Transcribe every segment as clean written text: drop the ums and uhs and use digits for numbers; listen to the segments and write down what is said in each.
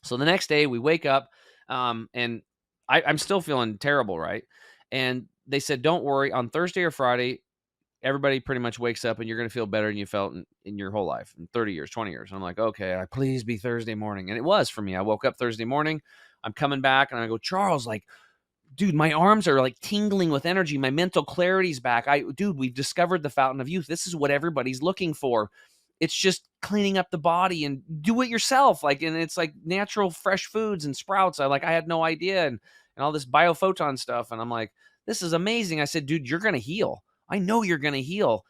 So the next day we wake up, and I'm still feeling terrible, right? And they said, don't worry, on Thursday or Friday, everybody pretty much wakes up and you're going to feel better than you felt in your whole life, in 30 years, 20 years. And I'm like, okay, please be Thursday morning. And it was for me. I woke up Thursday morning. I'm coming back and I go, Charles, like, dude, my arms are like tingling with energy. My mental clarity's back. Dude, we've discovered the fountain of youth. This is what everybody's looking for. It's just cleaning up the body and do it yourself. Like, and it's like natural, fresh foods and sprouts. I had no idea, and all this biophoton stuff. And I'm like, this is amazing. I said, dude, you're going to heal. I know you're going to heal.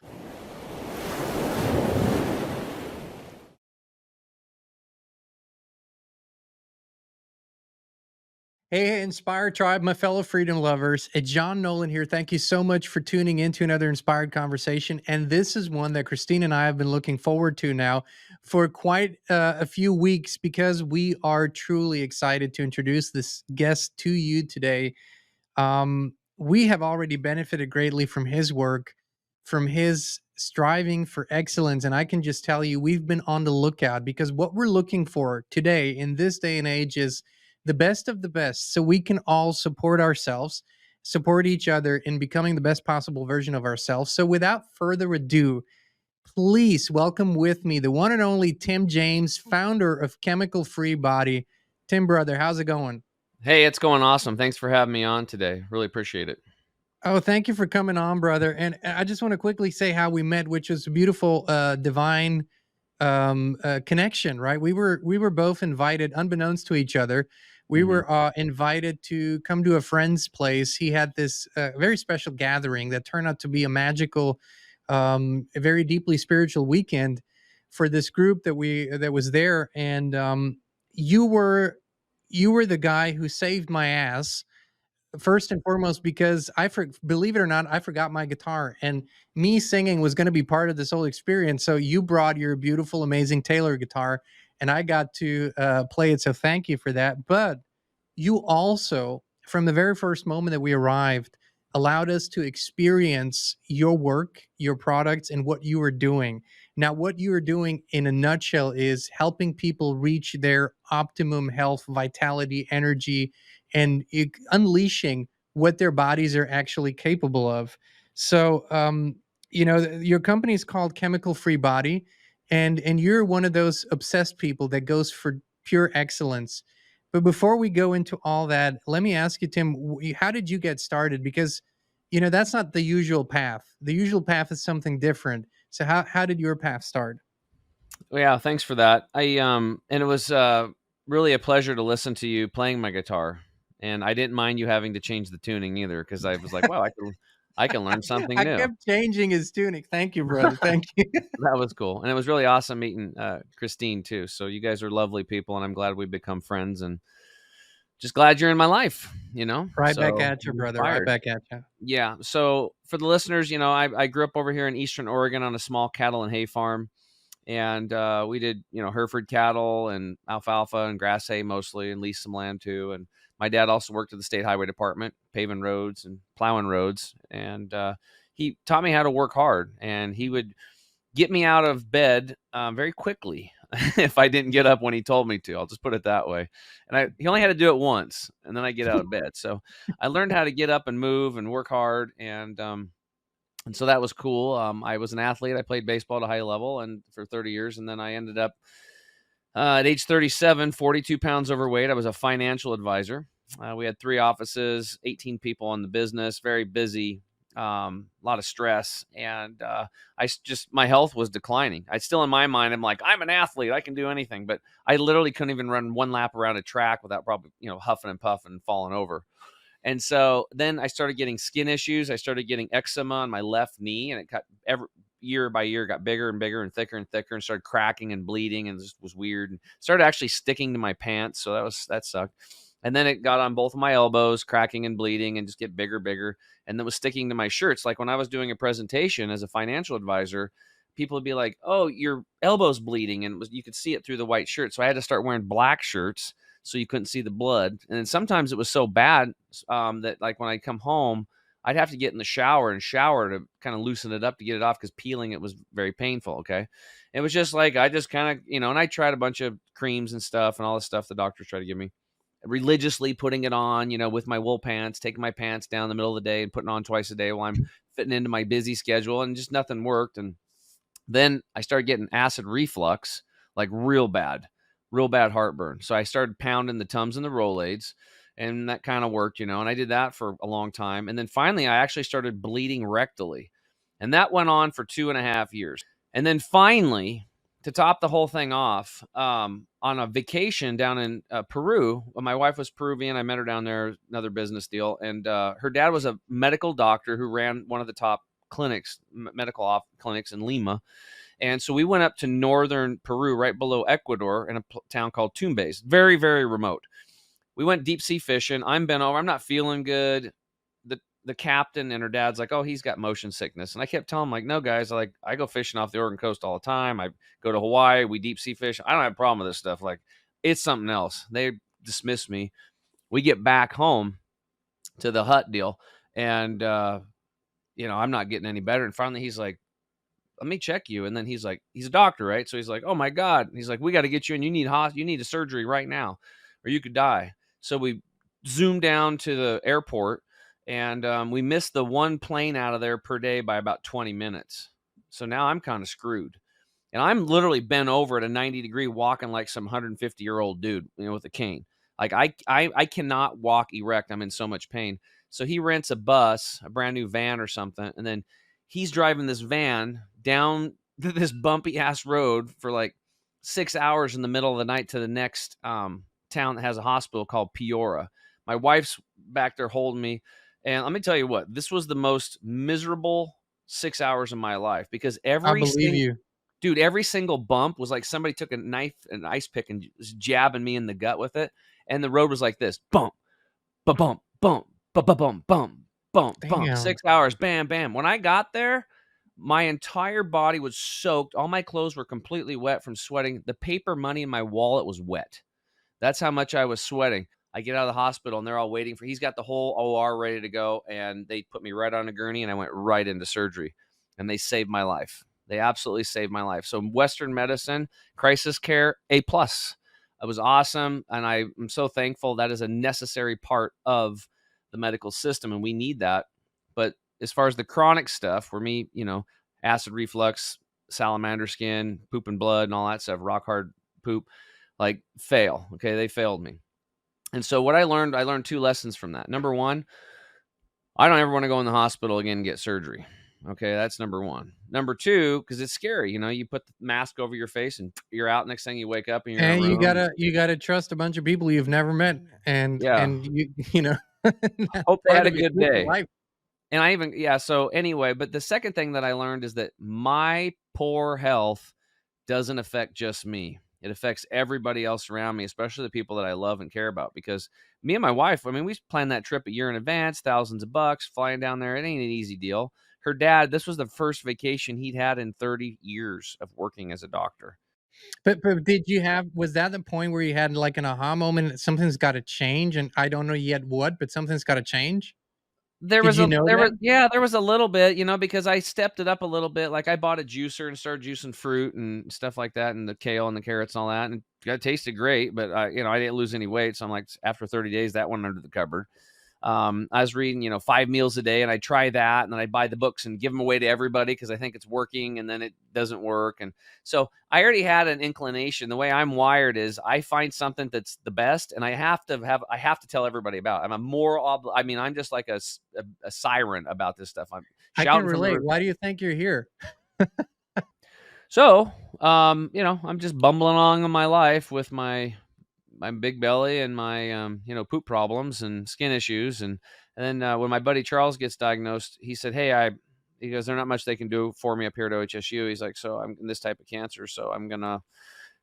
Hey, Inspired Tribe, my fellow freedom lovers. It's John Nolan here. Thank you so much for tuning in to another inspired conversation. And this is one that Christine and I have been looking forward to now for quite a few weeks because we are truly excited to introduce this guest to you today. We have already benefited greatly from his work, from his striving for excellence. And I can just tell you, we've been on the lookout because what we're looking for today in this day and age is the best of the best. So we can all support ourselves, support each other in becoming the best possible version of ourselves. So without further ado, please welcome with me the one and only Tim James, founder of Chemical Free Body. Tim, brother, how's it going? Hey, it's going awesome. Thanks for having me on today. Really appreciate it. Oh, thank you for coming on, brother. And I just want to quickly say how we met, which was a beautiful, divine connection. Right? We were both invited, unbeknownst to each other. We Hmm. were invited to come to a friend's place. He had this very special gathering that turned out to be a magical, a very deeply spiritual weekend for this group that was there. And you were you were the guy who saved my ass first and foremost because believe it or not, I forgot my guitar, and me singing was going to be part of this whole experience. So you brought your beautiful, amazing Taylor guitar, and I got to play it. So thank you for that. But you also, from the very first moment that we arrived, allowed us to experience your work, your products, and what you were doing. Now, what you are doing in a nutshell is helping people reach their optimum health, vitality, energy, and unleashing what their bodies are actually capable of. So, your company is called Chemical Free Body, and you're one of those obsessed people that goes for pure excellence. But before we go into all that, let me ask you, Tim, how did you get started? Because, that's not the usual path. The usual path is something different. So how did your path start? Well, yeah, thanks for that. And it was really a pleasure to listen to you playing my guitar. And I didn't mind you having to change the tuning either, because I was like, wow, I can learn something I new. kept changing his tunic. Thank you, brother. Thank you. That was cool. And it was really awesome meeting Christine too. So you guys are lovely people, and I'm glad we've become friends, and just glad you're in my life, you know? Right back So at you, I'm brother. Right inspired. back at you. Yeah. So for the listeners, I grew up over here in Eastern Oregon on a small cattle and hay farm. And we did, Hereford cattle and alfalfa and grass hay mostly, and leased some land too. And my dad also worked at the state highway department, paving roads and plowing roads. And he taught me how to work hard, and he would get me out of bed very quickly if I didn't get up when he told me to. I'll just put it that way. And he only had to do it once, and then I get out of bed. So I learned how to get up and move and work hard, and so that was cool. I was an athlete. I played baseball at a high level and for 30 years, and then I ended up at age 37, 42 pounds overweight. I was a financial advisor. We had 3 offices, 18 people in the business, very busy, a lot of stress, and my health was declining. I still, in my mind, I'm like, I'm an athlete, I can do anything, but I literally couldn't even run one lap around a track without probably, huffing and puffing and falling over. And so then I started getting skin issues. I started getting eczema on my left knee, and it got every year by year got bigger and bigger and thicker, and started cracking and bleeding, and just was weird, and started actually sticking to my pants. So that sucked. And then it got on both of my elbows, cracking and bleeding, and just get bigger. And then was sticking to my shirts. Like when I was doing a presentation as a financial advisor, people would be like, "Oh, your elbow's bleeding," and you could see it through the white shirt. So I had to start wearing black shirts so you couldn't see the blood. And then sometimes it was so bad that, like, when I come home, I'd have to get in the shower and shower to kind of loosen it up to get it off because peeling it was very painful. Okay. It was just like, I just kind of, and I tried a bunch of creams and stuff and all the stuff the doctors tried to give me, religiously putting it on, with my wool pants, taking my pants down in the middle of the day and putting on twice a day while I'm fitting into my busy schedule, and just nothing worked. And then I started getting acid reflux, like real bad heartburn. So I started pounding the Tums and the Rolaids, and that kind of worked, and I did that for a long time. And then finally, I actually started bleeding rectally, and that went on for 2.5 years. And then finally, to top the whole thing off, on a vacation down in Peru, my wife was Peruvian. I met her down there, another business deal. And her dad was a medical doctor who ran one of the top clinics, clinics in Lima. And so we went up to northern Peru, right below Ecuador, in a town called Tumbes. Very, very remote. We went deep sea fishing. I'm bent over. I'm not feeling good. The captain and her dad's like, oh, he's got motion sickness. And I kept telling him, like, no, guys, I go fishing off the Oregon coast all the time. I go to Hawaii. We deep sea fish. I don't have a problem with this stuff. Like, it's something else. They dismissed me. We get back home to the hut deal, and I'm not getting any better. And finally, he's like, let me check you. And then he's like, he's a doctor, right? So he's like, oh my God. And he's like, we got to get you in. You need a surgery right now, or you could die. So we zoomed down to the airport, and we missed the one plane out of there per day by about 20 minutes. So now I'm kind of screwed. And I'm literally bent over at a 90-degree walking like some 150-year-old dude, with a cane. Like I cannot walk erect. I'm in so much pain. So he rents a bus, a brand new van or something, and then he's driving this van down this bumpy ass road for like 6 hours in the middle of the night to the next town that has a hospital called Piora. My wife's back there holding me. And let me tell you what, this was the most miserable 6 hours of my life, because I believe you. every single bump was like somebody took a knife, an ice pick, and was jabbing me in the gut with it. And the road was like this: bump, ba bump, bump, ba ba bump, bump, bump, bump. Damn. 6 hours, bam, bam. When I got there, my entire body was soaked. All my clothes were completely wet from sweating. The paper money in my wallet was wet. That's how much I was sweating. I get out of the hospital, and they're all waiting he's got the whole OR ready to go. And they put me right on a gurney, and I went right into surgery, and they saved my life. They absolutely saved my life. So Western medicine, crisis care, A+. It was awesome. And I am so thankful. That is a necessary part of the medical system, and we need that. But as far as the chronic stuff, for me, acid reflux, salamander skin, poop and blood and all that stuff, rock hard poop, like, fail. Okay. They failed me. And so what I learned 2 lessons from that. Number one, I don't ever want to go in the hospital again and get surgery. Okay, that's number one. Number two, because it's scary. You put the mask over your face and you're out. Next thing you wake up and you're in a And you room. gotta trust a bunch of people you've never met, and Yeah. and you know that's Hope they part had a of your good spiritual day. life. And so anyway, but the second thing that I learned is that my poor health doesn't affect just me. It affects everybody else around me, especially the people that I love and care about. Because me and my wife, I mean, we planned that trip a year in advance, thousands of bucks, flying down there. It ain't an easy deal. Her dad, this was the first vacation he'd had in 30 years of working as a doctor. But did you have was that the point where you had like an aha moment that something's got to change, and I don't know yet what, but something's got to change? Did you know that? There was a little bit, because I stepped it up a little bit. Like, I bought a juicer and started juicing fruit and stuff like that, and the kale and the carrots and all that, and it tasted great. But I didn't lose any weight, so I'm like, after 30 days, that went under the cupboard. I was reading, 5 meals a day, and I try that, and then I buy the books and give them away to everybody because I think it's working, and then it doesn't work. And so I already had an inclination. The way I'm wired is I find something that's the best, and I have to tell everybody about it. I'm just like a siren about this stuff. I'm I can shouting from the relate. roof. Why do you think you're here? So, I'm just bumbling along in my life with my big belly and my poop problems and skin issues. And then when my buddy Charles gets diagnosed, he said, hey, he goes, there's not much they can do for me up here at OHSU. He's like, so I'm in this type of cancer, so I'm gonna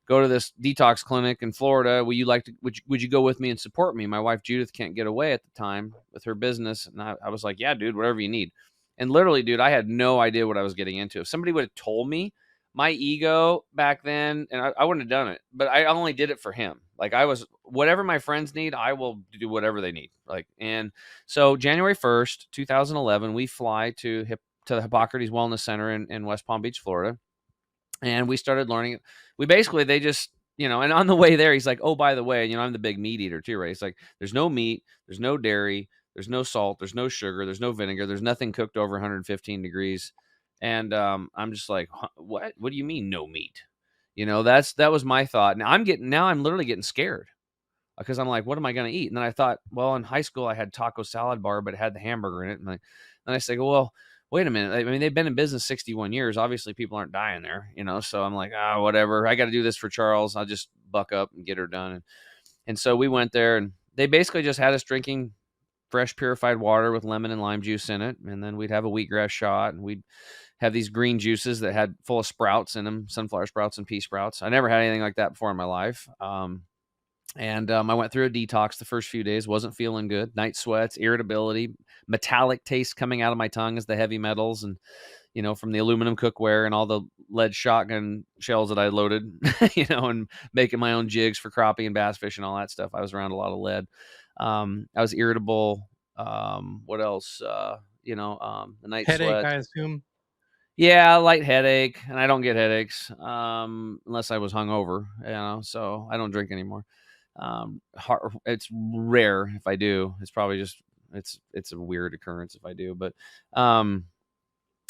go to this detox clinic in Florida. Would you go with me and support me? My wife Judith can't get away at the time with her business. And I was like, yeah, dude, whatever you need. And literally, dude, I had no idea what I was getting into. If somebody would have told me, my ego back then, and I wouldn't have done it, but I only did it for him. Like I was, whatever my friends need, I will do whatever they need. Like, and so January 1st, 2011, we fly to the Hippocrates Wellness Center in West Palm Beach, Florida. And we started learning. We basically, they just, and on the way there, he's like, oh, by the way, I'm the big meat eater too, right? He's like, there's no meat, there's no dairy, there's no salt, there's no sugar, there's no vinegar, there's nothing cooked over 115 degrees. And I'm just like, huh, what? What do you mean no meat? That was my thought. Now I'm literally getting scared because I'm like, what am I going to eat? And then I thought, well, in high school I had taco salad bar, but it had the hamburger in it. And I said, well, wait a minute. I mean, they've been in business 61 years. Obviously people aren't dying there, so I'm like, whatever. I got to do this for Charles. I'll just buck up and get her done. And so we went there, and they basically just had us drinking fresh purified water with lemon and lime juice in it. And then we'd have a wheatgrass shot, and we'd have these green juices that had full of sprouts in them, sunflower sprouts and pea sprouts. I never had anything like that before in my life. I went through a detox the first few days, wasn't feeling good. Night sweats, irritability, metallic taste coming out of my tongue as the heavy metals and, from the aluminum cookware and all the lead shotgun shells that I loaded, and making my own jigs for crappie and bass fish and all that stuff. I was around a lot of lead. I was irritable. What else? The night Headache, sweat. I assume. Yeah, light headache, and I don't get headaches, unless I was hungover, so I don't drink anymore. It's rare if I do. It's probably just it's a weird occurrence if I do, but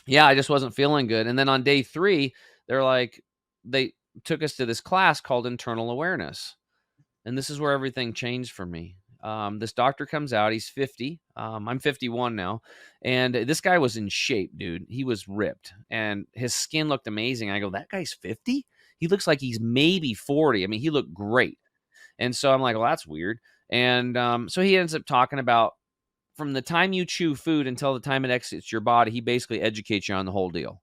yeah, I just wasn't feeling good. And then on day 3, they took us to this class called internal awareness. And this is where everything changed for me. This doctor comes out. He's 50. I'm 51 now. And this guy was in shape, dude. He was ripped. And his skin looked amazing. I go, that guy's 50? He looks like he's maybe 40. I mean, he looked great. And so I'm like, well, that's weird. And so he ends up talking about from the time you chew food until the time it exits your body, he basically educates you on the whole deal.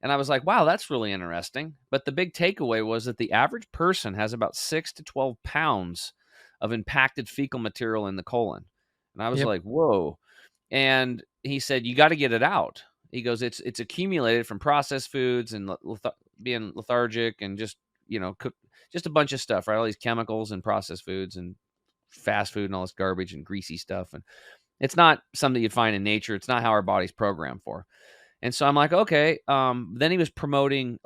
And I was like, wow, that's really interesting. But the big takeaway was that the average person has about 6 to 12 pounds of impacted fecal material in the colon. And I was Yep. like, whoa. And he said, you got to get it out. He goes, it's accumulated from processed foods and being lethargic and just, cook, just a bunch of stuff, right? All these chemicals and processed foods and fast food and all this garbage and greasy stuff. And it's not something you'd find in nature. It's not how our body's programmed for. And so I'm like, okay. Then he was promoting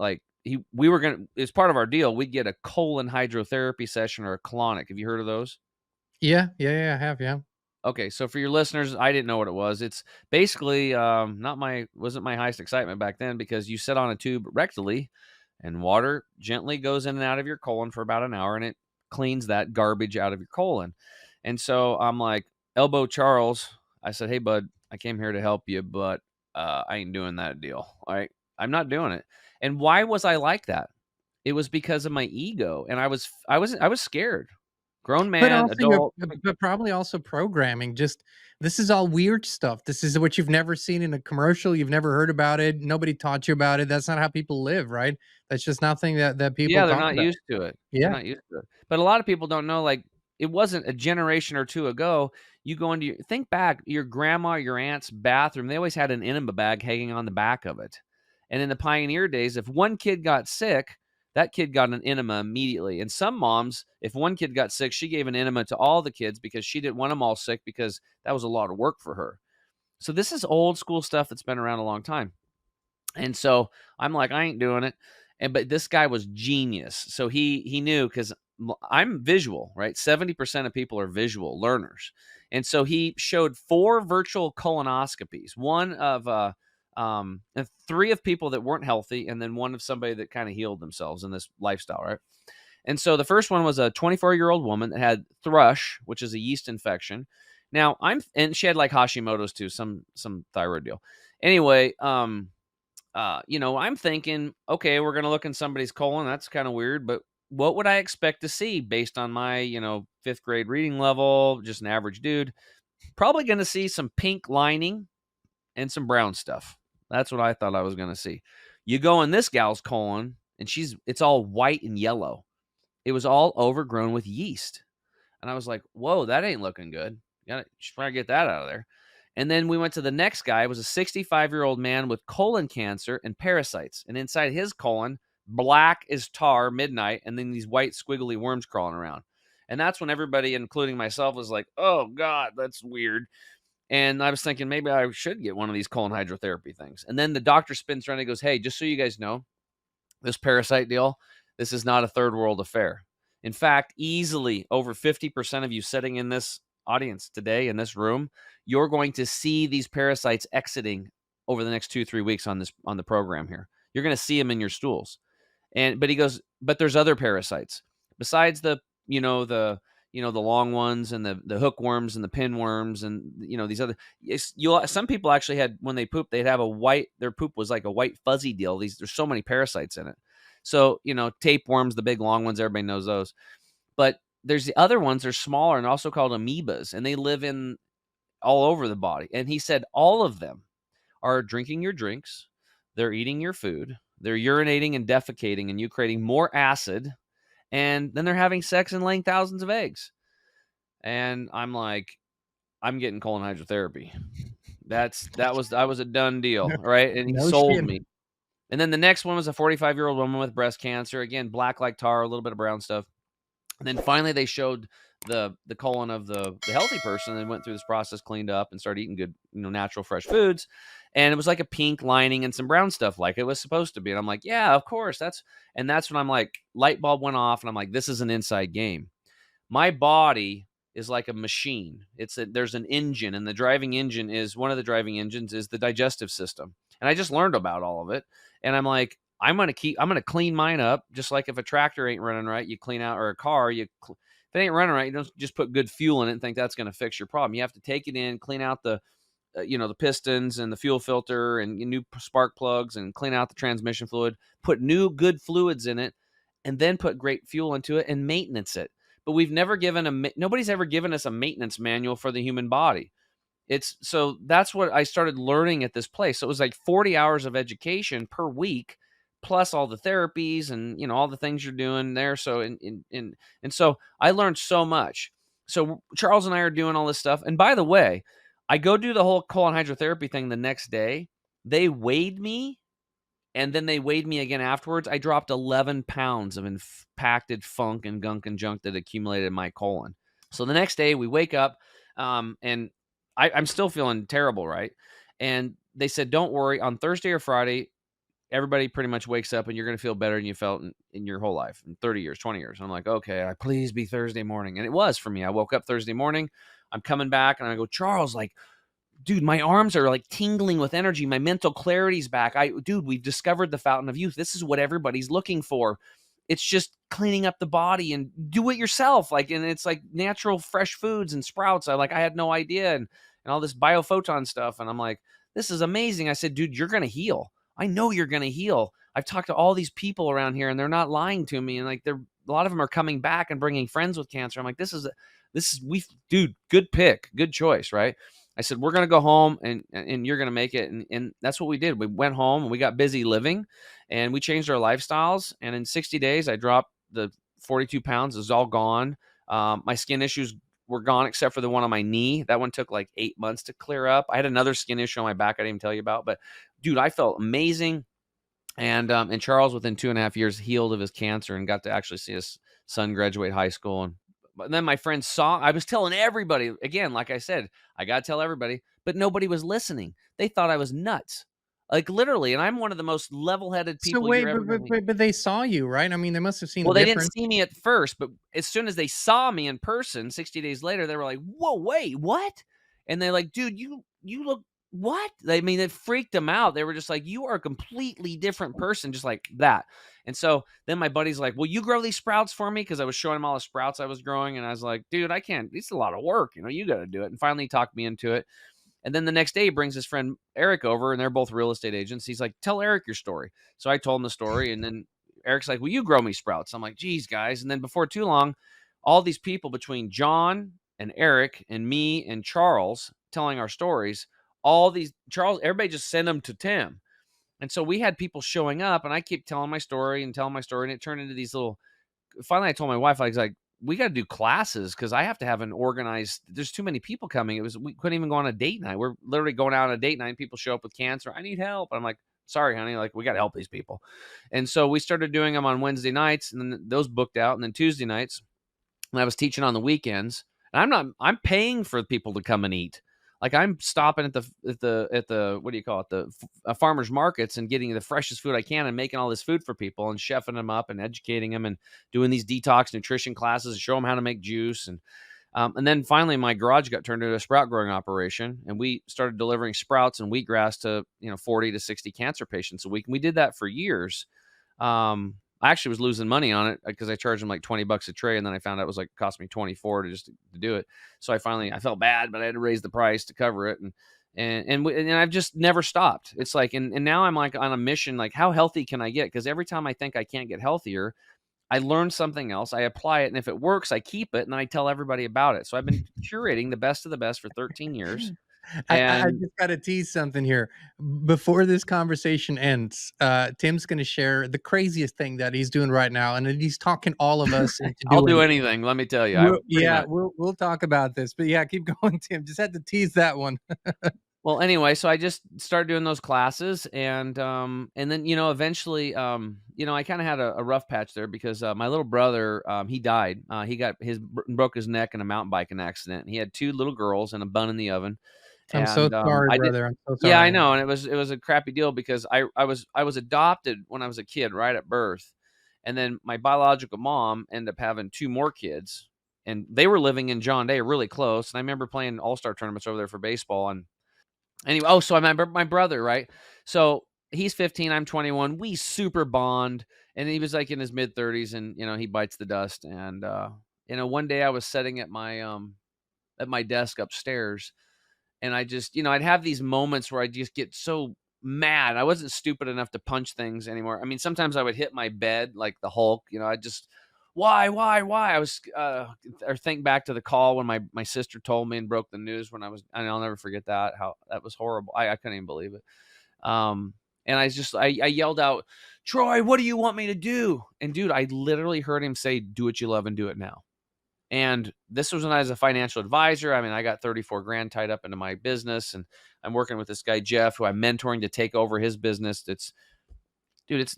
we were gonna, as part of our deal, we'd get a colon hydrotherapy session or a colonic. Have you heard of those? Yeah, yeah, yeah, I have, yeah. Okay, so for your listeners, I didn't know what it was. It's basically wasn't my highest excitement back then because you sit on a tube rectally, and water gently goes in and out of your colon for about an hour, and it cleans that garbage out of your colon. And so I'm like, elbow Charles. I said, hey bud, I came here to help you, but I ain't doing that deal. All right, I'm not doing it. And why was I like that? It was because of my ego, and I was scared. Grown But man, also you're adult. but probably also programming, just this is all weird stuff. This is what you've never seen in a commercial, you've never heard about it, nobody taught you about it, that's not how people live, right? That's just nothing that people Yeah, they're talk not about. used to it. They're Yeah. not used to it. But a lot of people don't know, like, it wasn't a generation or 2 ago, you go into think back, your grandma, your aunt's bathroom, they always had an enema bag hanging on the back of it. And in the pioneer days, if one kid got sick, that kid got an enema immediately. And some moms, if one kid got sick, she gave an enema to all the kids because she didn't want them all sick because that was a lot of work for her. So this is old school stuff that's been around a long time. And so I'm like, I ain't doing it. But this guy was genius. So he knew because I'm visual, right? 70% of people are visual learners. And so he showed 4 virtual colonoscopies, one of and 3 of people that weren't healthy, and then one of somebody that kind of healed themselves in this lifestyle, right? And so the first one was a 24-year-old woman that had thrush, which is a yeast infection. Now and she had like Hashimoto's too, some thyroid deal. Anyway, I'm thinking, okay, we're going to look in somebody's colon. That's kind of weird, but what would I expect to see based on my, 5th grade reading level, just an average dude? Probably going to see some pink lining and some brown stuff. That's what I thought I was going to see. You go in this gal's colon and it's all white and yellow. It was all overgrown with yeast. And I was like, whoa, that ain't looking good. Should probably get that out of there. And then we went to the next guy. It was a 65-year-old man with colon cancer and parasites. And inside his colon, black as tar, midnight, and then these white squiggly worms crawling around. And that's when everybody, including myself, was like, oh God, that's weird. And I was thinking maybe I should get one of these colon hydrotherapy things. And then the doctor spins around and goes, hey, just so you guys know, this parasite deal, this is not a third world affair. In fact, easily over 50% of you sitting in this audience today in this room, you're going to see these parasites exiting over the next 2-3 weeks on the program here. You're going to see them in your stools. But he goes, but there's other parasites besides the long ones and the hookworms and the pinworms and these other. Some people actually had, when they poop, they'd have their poop was like a white fuzzy deal. There's so many parasites in it. So tapeworms, the big long ones, everybody knows those. But there's the other ones, they're smaller and also called amoebas, and they live in all over the body. And he said all of them are drinking your drinks, they're eating your food, they're urinating and defecating and you creating more acid, and then they're having sex and laying thousands of eggs. And I'm like, I'm getting colon hydrotherapy. That was a done deal, right? And he No sold shit. me. And then the next one was a 45-year-old woman with breast cancer. Again, black like tar, a little bit of brown stuff. And then finally they showed the colon of the healthy person and went through this process, cleaned up, and started eating good, natural fresh foods. And it was like a pink lining and some brown stuff like it was supposed to be. And I'm like, yeah, of course. That's when I'm like, light bulb went off and I'm like, this is an inside game. My body is like a machine. There's an engine, and the driving engine is one of the driving engines is the digestive system. And I just learned about all of it. And I'm like, I'm going to clean mine up. Just like if a tractor ain't running right, you clean out, or a car, if it ain't running right, you don't just put good fuel in it and think that's going to fix your problem. You have to take it in, clean out the pistons and the fuel filter and new spark plugs, and clean out the transmission fluid, put new good fluids in it, and then put great fuel into it and maintenance it. But nobody's ever given us a maintenance manual for the human body. So that's what I started learning at this place. So it was like 40 hours of education per week, plus all the therapies and all the things you're doing there. So and so I learned so much. So Charles and I are doing all this stuff. And by the way, I go do the whole colon hydrotherapy thing the next day. They weighed me, and then they weighed me again afterwards. I dropped 11 pounds of impacted funk and gunk and junk that accumulated in my colon. So the next day we wake up, and I'm still feeling terrible, right? And they said, don't worry, on Thursday or Friday, everybody pretty much wakes up and you're going to feel better than you felt in your whole life, in 30 years, 20 years. And I'm like, okay, please be Thursday morning. And it was for me. I woke up Thursday morning. I'm coming back and I go, Charles, like, dude, my arms are like tingling with energy. My mental clarity's back. Dude, we've discovered the fountain of youth. This is what everybody's looking for. It's just cleaning up the body and do it yourself. Like, and it's like natural fresh foods and sprouts. I had no idea. And all this biophoton stuff. And I'm like, this is amazing. I said, dude, you're going to heal. I know you're going to heal. I've talked to all these people around here and they're not lying to me. And like, a lot of them are coming back and bringing friends with cancer. I'm like, dude, good pick, good choice. Right. I said, we're going to go home and you're going to make it. And that's what we did. We went home and we got busy living and we changed our lifestyles. And in 60 days, I dropped the 42 pounds. It was all gone. My skin issues were gone except for the one on my knee. That one took like 8 months to clear up. I had another skin issue on my back I didn't even tell you about. But dude, I felt amazing. And Charles, within 2.5 years, healed of his cancer and got to actually see his son graduate high school. But then my friends I was telling everybody, again, like I said, I got to tell everybody, but nobody was listening. They thought I was nuts. Like literally. And I'm one of the most level-headed So people you're wait, ever going to meet. but they saw you, right? I mean, they must have seen a Well, they didn't difference. see me at first, but as soon as they saw me in person, 60 days later, they were like, whoa, wait, what? And they're like, dude, you look, what? I mean, it freaked them out. They were just like, you are a completely different person, just like that. And so then my buddy's like, will you grow these sprouts for me? Because I was showing him all the sprouts I was growing. And I was like, dude, I can't. It's a lot of work. You got to do it. And finally he talked me into it. And then the next day he brings his friend Eric over, and they're both real estate agents. He's like, tell Eric your story. So I told him the story. And then Eric's like, will you grow me sprouts? I'm like, geez, guys. And then before too long, all these people between John and Eric and me and Charles telling our stories, everybody just send them to Tim. And so we had people showing up, and I keep telling my story, and it turned into these little. Finally, I told my wife, I was like, we got to do classes because I have to have an organized. There's too many people coming. We couldn't even go on a date night. We're literally going out on a date night, and people show up with cancer. I need help. I'm like, sorry, honey, like we got to help these people. And so we started doing them on Wednesday nights, and then those booked out, and then Tuesday nights, and I was teaching on the weekends. And I'm paying for people to come and eat. Like I'm stopping at the what do you call it, the farmers markets, and getting the freshest food I can, and making all this food for people, and chefing them up, and educating them, and doing these detox nutrition classes, and show them how to make juice. And then finally, my garage got turned into a sprout growing operation, and we started delivering sprouts and wheatgrass to 40 to 60 cancer patients a week. And we did that for years. I actually was losing money on it because I charged them like $20 a tray, and then I found out it was like cost me 24 to do it. So I felt bad, but I had to raise the price to cover it, and I've just never stopped. It's like, and now I'm like on a mission, like how healthy can I get? Because every time I think I can't get healthier, I learn something else, I apply it, and if it works, I keep it, and then I tell everybody about it. So I've been curating the best of the best for 13 years, I and just got to tease something here. Before this conversation ends, Tim's going to share the craziest thing that he's doing right now, and he's talking all of us into I'll doing do it. anything. Let me tell you, I pretty much. We'll talk about this, but yeah, keep going, Tim. Just had to tease that one. Well, anyway, so I just started doing those classes, and then eventually, I kind of had a rough patch there because my little brother, he died. He broke his neck in a mountain biking accident. He had two little girls and a bun in the oven, I'm so and sorry, I did. brother. I'm so Yeah, I sorry. know, and it was a crappy deal because I was adopted when I was a kid, right at birth, and then my biological mom ended up having two more kids, and they were living in John Day, really close. And I remember playing all-star tournaments over there for baseball. And anyway, so I remember my brother, right? So he's 15, I'm 21. We super bond, and he was like in his mid 30s, and he bites the dust. And one day I was sitting at my desk upstairs, and I just, I'd have these moments where I just get so mad. I wasn't stupid enough to punch things anymore. I mean, sometimes I would hit my bed like the Hulk. I just, why? I was, or think back to the call when my sister told me and broke the news when and I'll never forget that, how that was horrible. I couldn't even believe it. And I yelled out, Troy, what do you want me to do? And dude, I literally heard him say, do what you love and do it now. And this was when I was a financial advisor. I mean, I got 34 grand tied up into my business, and I'm working with this guy, Jeff, who I'm mentoring to take over his business. It's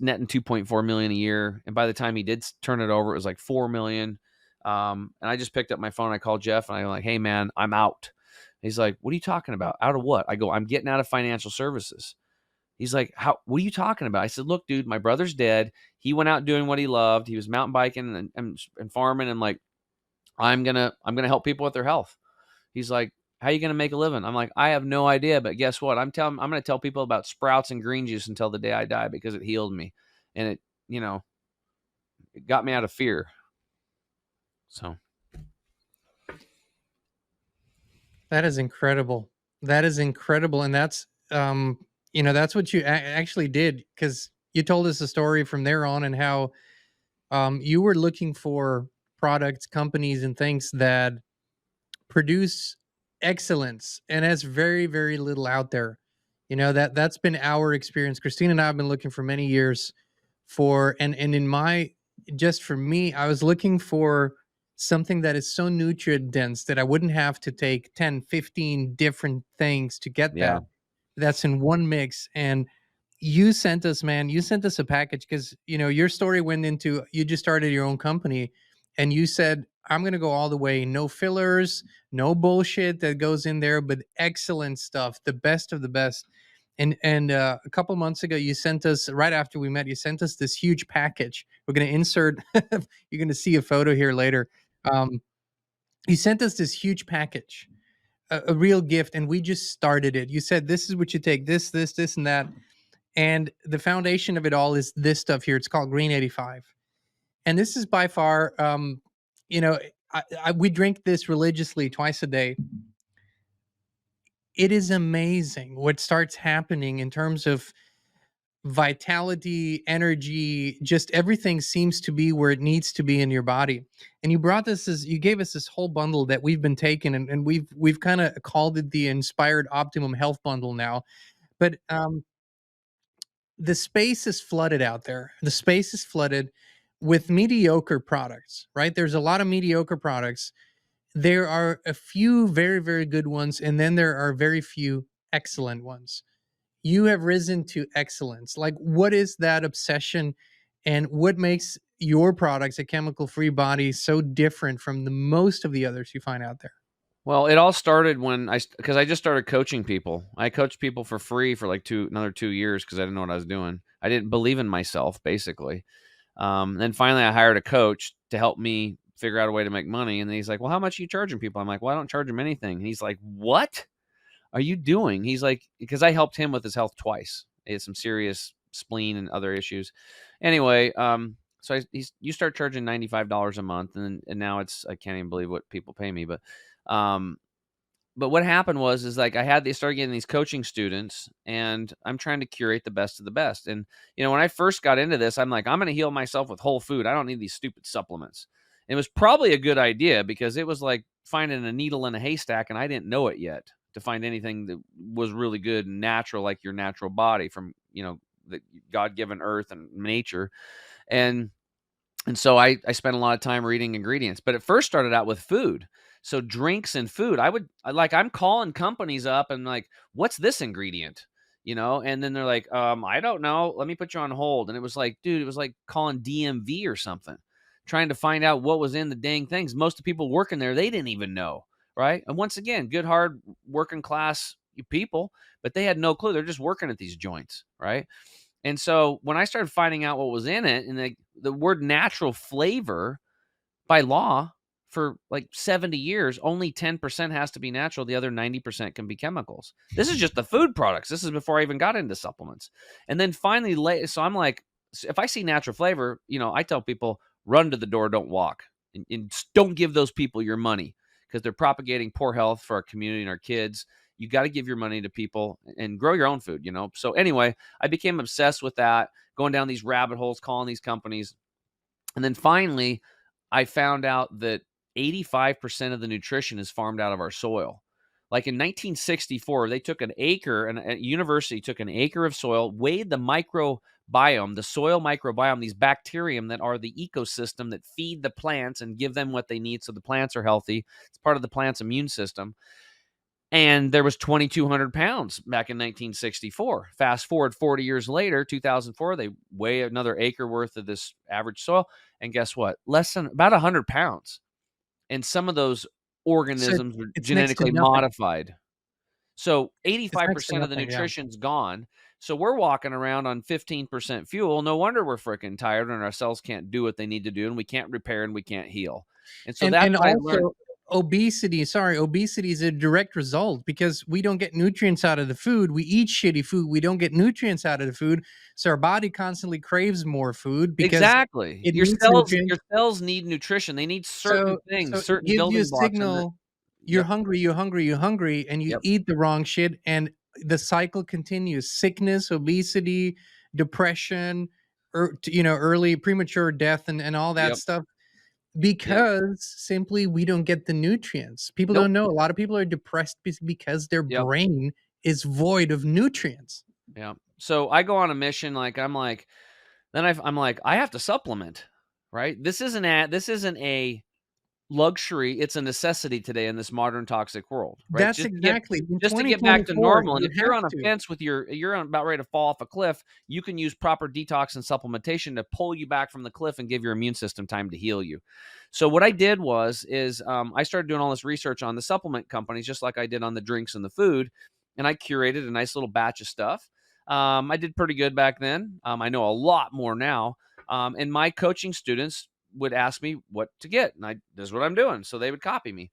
netting 2.4 million a year. And by the time he did turn it over, it was like 4 million. And I just picked up my phone. I called Jeff, and I'm like, hey man, I'm out. He's like, what are you talking about? Out of what? I go, I'm getting out of financial services. He's like, what are you talking about? I said, look, dude, my brother's dead. He went out doing what he loved. He was mountain biking and farming, and like, I'm gonna help people with their health. He's like, how are you gonna make a living? I'm like, I have no idea, but guess what? I'm gonna tell people about sprouts and green juice until the day I die because it healed me, and it got me out of fear. So That is incredible. That is incredible, and that's what you actually did, because you told us a story from there on, and how you were looking for products, companies, and things that produce excellence, and that's very, very little out there. That's been our experience. Christine and I have been looking for many years for, and in my, just for me, I was looking for something that is so nutrient dense that I wouldn't have to take 10, 15 different things to get yeah, that's in one mix. And you sent us, man, you sent us a package, because your story went into, you just started your own company, and you said, I'm going to go all the way, no fillers, no bullshit that goes in there, but excellent stuff, the best of the best. And a couple months ago, you sent us, right after we met, you sent us this huge package. We're going to insert you're going to see a photo here later. um, you sent us this huge package, a real gift, and we just started it. You said, this is what you take, this and that, and the foundation of it all is this stuff here. It's called Green 85. And this is by far, you know, we drink this religiously twice a day. It is amazing what starts happening in terms of vitality, energy, just everything seems to be where it needs to be in your body. And you gave us this whole bundle that we've been taking, and we've kind of called it the Inspired Optimum Health Bundle now. But the space is flooded out there. The space is flooded with mediocre products, right? There's a lot of mediocre products. There are a few very, very good ones, and then there are very few excellent ones. you have risen to excellence. Like, what is that obsession, and what makes your products, a chemical free body, so different from the most of the others you find out there? Well, it all started when because I just started coaching people. I coached people for free for like another 2 years because I didn't know what I was doing. I didn't believe in myself, basically. Then finally, I hired a coach to help me figure out a way to make money. And then he's like, "Well, how much are you charging people?" I'm like, "Well, I don't charge him anything." And he's like, "What are you doing?" He's like, because I helped him with his health twice. He had some serious spleen and other issues. Anyway, so you start charging $95 a month, and now I can't even believe what people pay me, um, but what happened was is like they started getting these coaching students, and I'm trying to curate the best of the best. And when I first got into this, I'm like, I'm going to heal myself with whole food. I don't need these stupid supplements. It was probably a good idea because it was like finding a needle in a haystack, and I didn't know it yet to find anything that was really good and natural, like your natural body from the God-given earth and nature. And so I spent a lot of time reading ingredients, but it first started out with food. So drinks and food, I'm calling companies up and like, what's this ingredient? And then they're like, I don't know. Let me put you on hold. And it was like, dude, it was like calling DMV or something, trying to find out what was in the dang things. Most of the people working there, they didn't even know. Right. And once again, good, hard working class people, but they had no clue. They're just working at these joints. Right. And so when I started finding out what was in it, and the word natural flavor by law for like 70 years, only 10% has to be natural. The other 90% can be chemicals. This is just the food products. This is before I even got into supplements. And then finally, so I'm like, if I see natural flavor, I tell people run to the door, don't walk, and don't give those people your money because they're propagating poor health for our community and our kids. You got to give your money to people and grow your own food, So anyway, I became obsessed with that, going down these rabbit holes, calling these companies. And then finally, I found out that 85% of the nutrition is farmed out of our soil. Like in 1964, they took an acre, and a university took an acre of soil, weighed the microbiome, the soil microbiome, these bacterium that are the ecosystem that feed the plants and give them what they need so the plants are healthy. It's part of the plant's immune system. And there was 2,200 pounds back in 1964. Fast forward 40 years later, 2004, they weigh another acre worth of this average soil. And guess what? Less than about 100 pounds. And some of those So organisms were it's next to genetically nothing. modified. So It's next to 85% of the nothing. Yeah. nutrition's gone. So we're walking around on 15% fuel. No wonder we're freaking tired and our cells can't do what they need to do, and we can't repair and we can't heal. And so that's And what I learned. also obesity is a direct result because we don't get nutrients out of the food. We eat shitty food. We don't get nutrients out of the food. So our body constantly craves more food because Exactly. it Your needs cells nutrients. your cells need nutrition. They need certain things, So it certain gives you a building blocks, and signal, you're yep, hungry, you're hungry, you're hungry, and you yep, eat the wrong shit, and the cycle continues. Sickness, obesity, depression, early premature death, and all that yep, stuff yep, because simply we don't get the nutrients. People nope, don't know. A lot of people are depressed because their yep, brain is void of nutrients. yep. So I go on a mission, I'm like, I have to supplement, right? This isn't a luxury, it's a necessity today in this modern toxic world, right? That's Just to get exactly in just to get back to 2024, normal. And you if you're have on a to. fence with about ready to fall off a cliff, you can use proper detox and supplementation to pull you back from the cliff and give your immune system time to heal you. So what I did I started doing all this research on the supplement companies, just like I did on the drinks and the food, and I curated a nice little batch of stuff. I did pretty good back then. I know a lot more now. And my coaching students would ask me what to get, and this is what I'm doing. So they would copy me.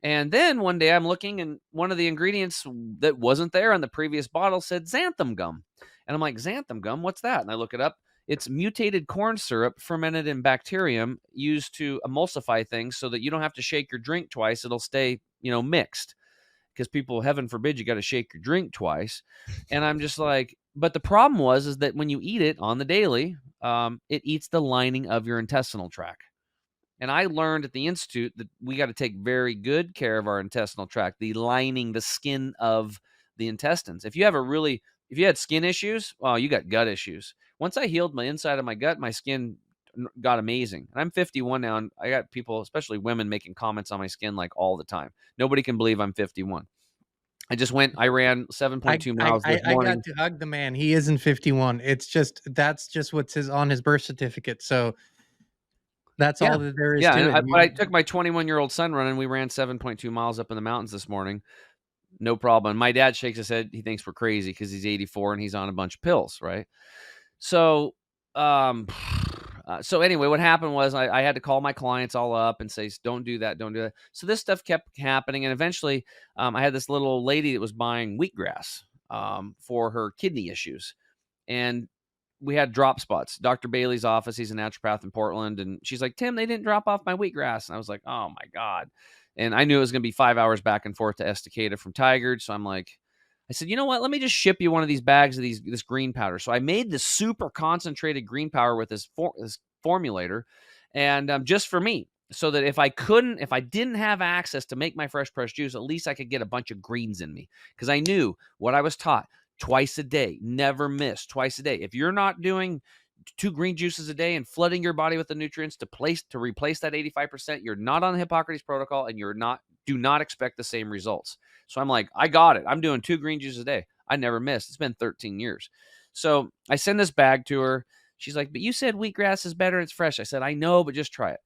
And then one day I'm looking, and one of the ingredients that wasn't there on the previous bottle said xanthan gum. And I'm like, xanthan gum, what's that? And I look it up. It's mutated corn syrup fermented in bacterium used to emulsify things so that you don't have to shake your drink twice. It'll stay, mixed because people, heaven forbid, you got to shake your drink twice. And I'm just like, but the problem is that when you eat it on the daily, it eats the lining of your intestinal tract. And I learned at the Institute that we got to take very good care of our intestinal tract, the lining, the skin of the intestines. If you had skin issues, well, you got gut issues. Once I healed my inside of my gut, my skin got amazing. And I'm 51 now, and I got people, especially women, making comments on my skin like all the time. Nobody can believe I'm 51. I ran I 7.2 I miles this I I got morning. to hug the man. He isn't 51. It's just that's just what's his on his birth certificate. So that's Yeah. all that there is Yeah, to and it. but I took my 21-year-old son running. We ran 7.2 miles up in the mountains this morning. No problem. My dad shakes his head. He thinks we're crazy because he's 84 and he's on a bunch of pills, right? So, um, so anyway, what happened was I had to call my clients all up and say, "Don't do that, don't do that." So this stuff kept happening, and eventually, I had this little lady that was buying wheatgrass for her kidney issues, and we had drop spots. Dr. Bailey's office, he's a naturopath in Portland, and she's like, "Tim, they didn't drop off my wheatgrass," and I was like, "Oh my god!" And I knew it was going to be 5 hours back and forth to Estacada from Tigard, so I'm like, I said, "You know what? Let me just ship you one of these bags of this green powder." So I made this super concentrated green powder with this formulator, and just for me, so that if I didn't have access to make my fresh pressed juice, at least I could get a bunch of greens in me because I knew what I was taught: twice a day, never miss, twice a day. If you're not doing two green juices a day and flooding your body with the nutrients to replace that 85%, you're not on the Hippocrates protocol, and do not expect the same results. So I'm like, I got it. I'm doing two green juices a day. I never missed. It's been 13 years. So I send this bag to her. She's like, "But you said wheatgrass is better. It's fresh." I said, "I know, but just try it."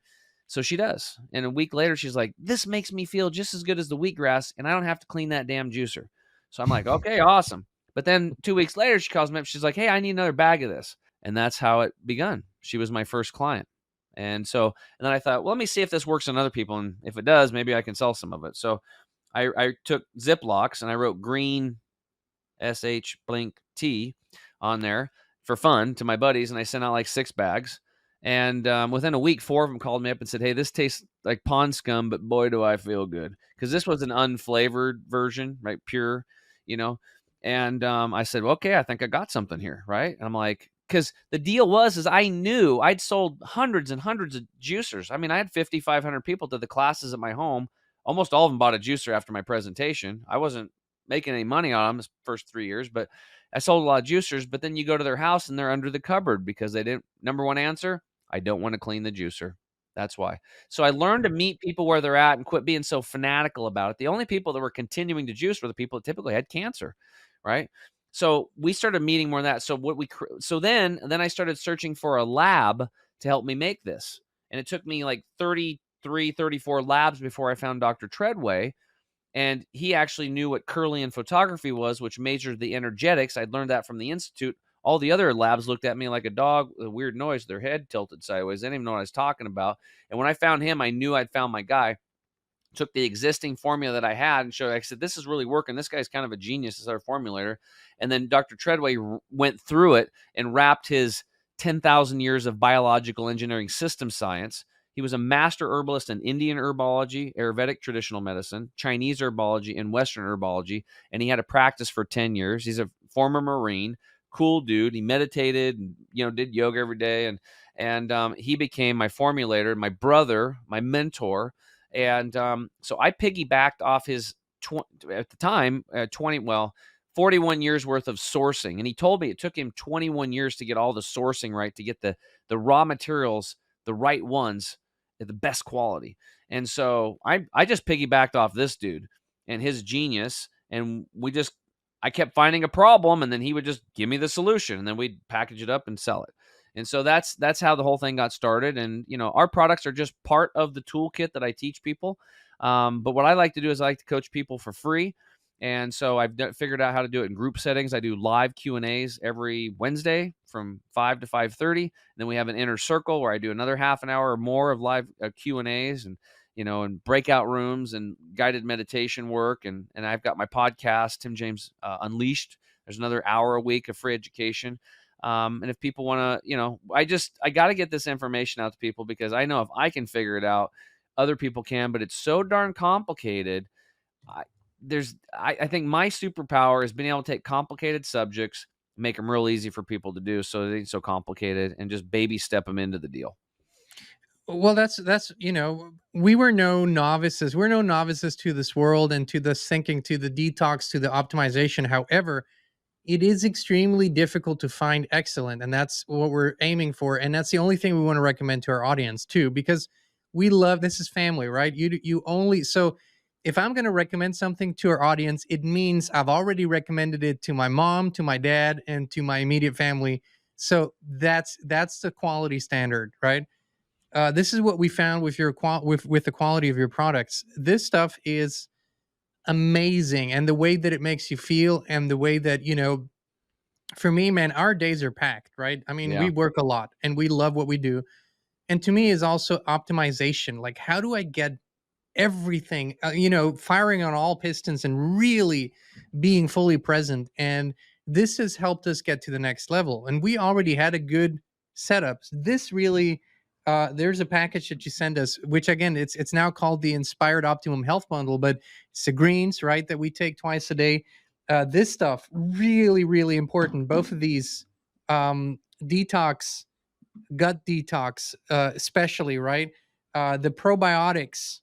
So she does. And a week later, she's like, "This makes me feel just as good as the wheatgrass, and I don't have to clean that damn juicer." So I'm like, "Okay, awesome." But then 2 weeks later, she calls me up. She's like, "Hey, I need another bag of this." And that's how it begun. She was my first client. And then I thought, well, let me see if this works on other people. And if it does, maybe I can sell some of it. So I took Ziplocs and I wrote green SH blink T on there for fun to my buddies. And I sent out like 6 bags. And within a week, 4 of them called me up and said, "Hey, this tastes like pond scum, but boy, do I feel good." Because this was an unflavored version, right? Pure, you know. And I said, well, "Okay, I think I got something here," right? And I'm like, because the deal is I knew I'd sold hundreds and hundreds of juicers. I mean, I had 5,500 people to the classes at my home. Almost all of them bought a juicer after my presentation. I wasn't making any money on them the first 3 years, but I sold a lot of juicers. But then you go to their house and they're under the cupboard because they didn't. Number one answer: I don't want to clean the juicer. That's why. So I learned to meet people where they're at and quit being so fanatical about it. The only people that were continuing to juice were the people that typically had cancer, right? So we started meeting more of that. So then I started searching for a lab to help me make this. And it took me like 33, 34 labs before I found Dr. Treadway. And he actually knew what Kirlian photography was, which measured the energetics. I'd learned that from the Institute. All the other labs looked at me like a dog with a weird noise, their head tilted sideways. They didn't even know what I was talking about. And when I found him, I knew I'd found my guy. Took the existing formula that I had and showed, I said, "This is really working. This guy's kind of a genius as our formulator." And then Dr. Treadway went through it and wrapped his 10,000 years of biological engineering system science. He was a master herbalist in Indian herbology, Ayurvedic traditional medicine, Chinese herbology, and Western herbology. And he had a practice for 10 years. He's a former Marine, cool dude. He meditated and, did yoga every day. And he became my formulator, my brother, my mentor. And so I piggybacked off his at the time 41 years worth of sourcing. And he told me it took him 21 years to get all the sourcing right, to get the raw materials, the right ones, at the best quality. And so I just piggybacked off this dude and his genius. And I kept finding a problem, and then he would just give me the solution, and then we'd package it up and sell it. And so that's how the whole thing got started. And our products are just part of the toolkit that I teach people. But what I like to do is I like to coach people for free. And so I've figured out how to do it in group settings. I do live Q&As every Wednesday from 5 to 5:30. And then we have an inner circle where I do another half an hour or more of live Q&As, and breakout rooms and guided meditation work. And I've got my podcast, Tim James Unleashed. There's another hour a week of free education. And if people want to, I got to get this information out to people, because I know if I can figure it out, other people can, but it's so darn complicated. I think my superpower is being able to take complicated subjects, make them real easy for people to do, so they ain't so complicated, and just baby step them into the deal. Well, that's we were no novices. We're no novices to this world and to the thinking, to the detox, to the optimization. However, it is extremely difficult to find excellent, and that's what we're aiming for, and that's the only thing we want to recommend to our audience too, because we love, this is family, right? You only, so if I'm going to recommend something to our audience, it means I've already recommended it to my mom, to my dad, and to my immediate family. So that's the quality standard, right? This is what we found with with the quality of your products. This stuff is amazing, and the way that it makes you feel, and the way that, for me, man, our days are packed, right? I mean, we Yeah. work a lot and we love what we do. And to me is also optimization. Like, how do I get everything, firing on all pistons and really being fully present? And this has helped us get to the next level. And we already had a good setup. This really, there's a package that you send us, which again, it's now called the Inspired Optimum Health Bundle, but it's the greens, right, that we take twice a day. This stuff really, really important. Both of these, detox, gut detox, especially, right? The probiotics,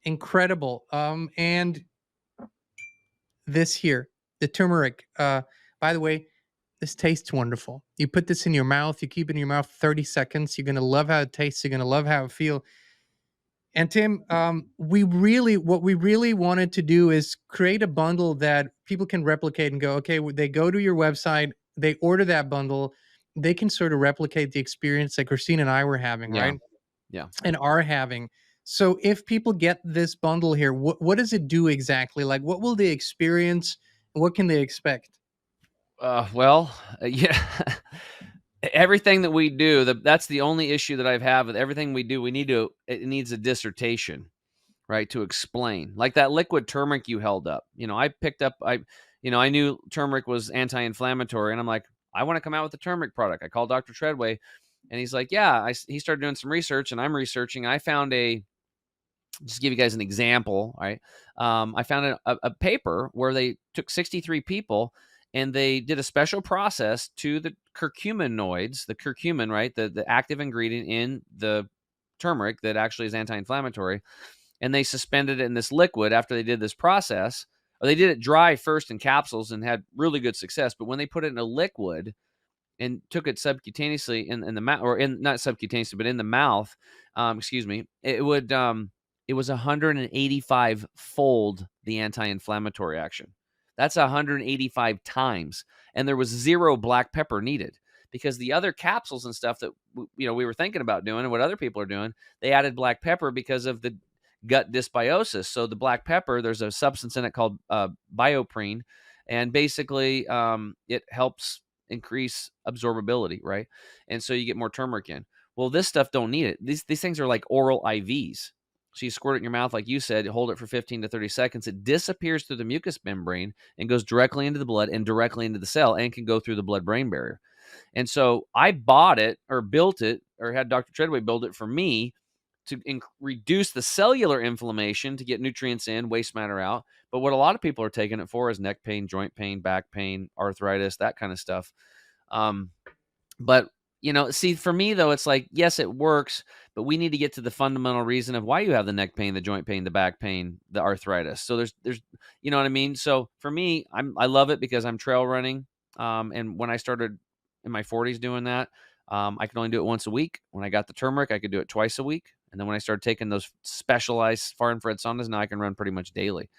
incredible. And this here, the turmeric. By the way, this tastes wonderful. You put this in your mouth, you keep it in your mouth 30 seconds. You're gonna love how it tastes. You're gonna love how it feels. And Tim, what we really wanted to do is create a bundle that people can replicate and go, okay, they go to your website, they order that bundle, they can sort of replicate the experience that Christine and I were having, Yeah. right? Yeah. And are having. So if people get this bundle here, what does it do exactly? Like, what will they experience? What can they expect? Well, yeah. Everything that we do, that's the only issue that I've had with everything we do. It needs a dissertation, right, to explain. Like that liquid turmeric you held up. I picked up, I knew turmeric was anti-inflammatory, and I'm like, I want to come out with a turmeric product. I called Dr. Treadway, and he's like, yeah. He started doing some research, and I'm researching. I found just to give you guys an example, right? I found a paper where they took 63 people and they did a special process to the curcuminoids, the curcumin, right? The active ingredient in the turmeric that actually is anti-inflammatory. And they suspended it in this liquid after they did this process. Or they did it dry first in capsules and had really good success. But when they put it in a liquid, and took it subcutaneously in the mouth, or in not subcutaneously, but in the mouth, excuse me, it was 185 fold the anti-inflammatory action. That's 185 times, and there was zero black pepper needed because the other capsules and stuff that we were thinking about doing and what other people are doing, they added black pepper because of the gut dysbiosis. So the black pepper, there's a substance in it called bioprine, and basically it helps increase absorbability, right? And so you get more turmeric in. Well, this stuff don't need it. These things are like oral IVs. So you squirt it in your mouth, like you said, hold it for 15 to 30 seconds. It disappears through the mucous membrane and goes directly into the blood and directly into the cell and can go through the blood-brain barrier. And so I bought it or built it or had Dr. Treadway build it for me to reduce the cellular inflammation to get nutrients in, waste matter out. But what a lot of people are taking it for is neck pain, joint pain, back pain, arthritis, that kind of stuff. Um, but see, for me though, it's like, yes, it works, but we need to get to the fundamental reason of why you have the neck pain, the joint pain, the back pain, the arthritis. So there's, you know what I mean? So for me, I love it because I'm trail running. And when I started in my 40s doing that, I could only do it once a week. When I got the turmeric, I could do it twice a week. And then when I started taking those specialized far infrared saunas, now I can run pretty much daily.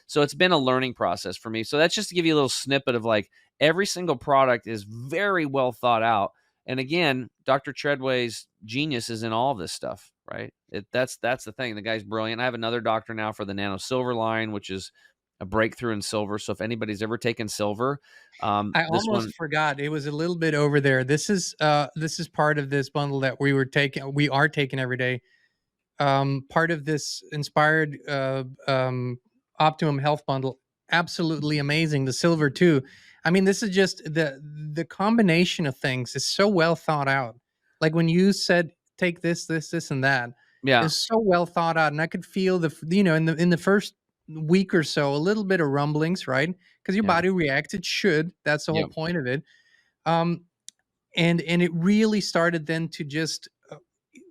So it's been a learning process for me. So that's just to give you a little snippet of like every single product is very well thought out. And again, Dr. Treadway's genius is in all of this stuff, right? That's the thing. The guy's brilliant. I have another doctor now for the Nano Silver line, which is a breakthrough in silver. So if anybody's ever taken silver, I this one, almost forgot. It was a little bit over there. This is part of this bundle that we are taking every day. Part of this inspired optimum health bundle, absolutely amazing. The silver too. I mean, this is just the combination of things is so well thought out. Like when you said take this and that, yeah, is so well thought out, and I could feel in the first week or so a little bit of rumblings, right? Because your yeah, body reacts, it should. That's the whole yeah. point of it. um and it really started then to just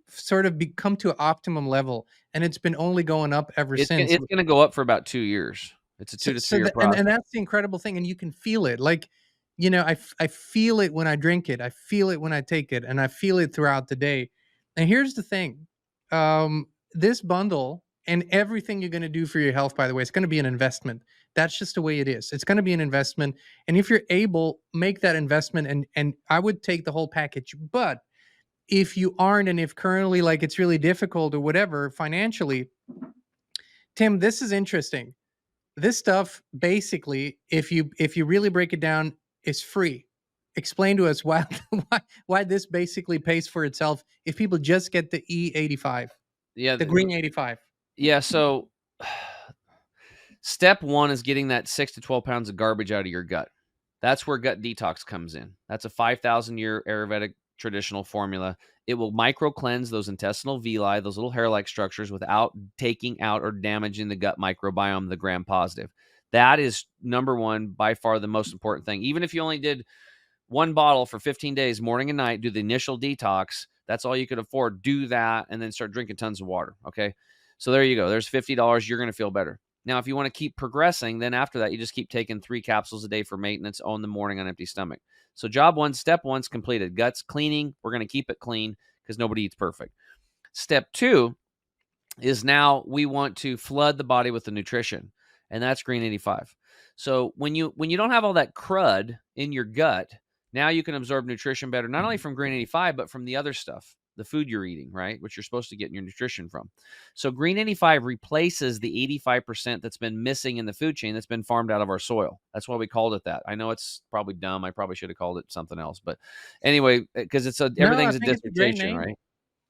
sort of become to an optimum level, and it's been only going up ever since. It's gonna go up for about 2 years. It's a 2 to 3 year And process. that's the incredible thing, and you can feel it. Like, I feel it when I drink it, I feel it when I take it, and I feel it throughout the day. And here's the thing, this bundle. And everything you're going to do for your health, by the way, it's going to be an investment. That's just the way it is. It's going to be an investment. And if you're able, make that investment. And I would take the whole package. But if you aren't, and if currently like it's really difficult or whatever financially, Tim, this is interesting. This stuff basically, if you really break it down, is free. Explain to us why why this basically pays for itself if people just get the E85, Yeah, the green 85. yeah, so step 1 is getting that 6 to 12 pounds of garbage out of your gut. That's where gut detox comes in. That's a 5,000-year Ayurvedic traditional formula. It will micro cleanse those intestinal villi, those little hair-like structures, without taking out or damaging the gut microbiome, the gram-positive. That is number 1, by far the most important thing. Even if you only did 1 bottle for 15 days, morning and night, do the initial detox. That's all you could afford. Do that and then start drinking tons of water. Okay. So there you go. There's $50. You're going to feel better. Now, if you want to keep progressing, then after that, you just keep taking 3 capsules a day for maintenance on the morning on empty stomach. So job 1, step 1's completed. Guts cleaning. We're going to keep it clean because nobody eats perfect. Step 2 is now we want to flood the body with the nutrition, and that's green 85. So when you don't have all that crud in your gut, now you can absorb nutrition better, not only from green 85 but from the other stuff, the food you're eating, right, which you're supposed to get your nutrition from. So green 85 replaces the 85% that's been missing in the food chain, that's been farmed out of our soil. That's why we called it that. I know it's probably dumb. I probably should have called it something else, but anyway, because No, I everything's a think it's a great dissertation, name. right?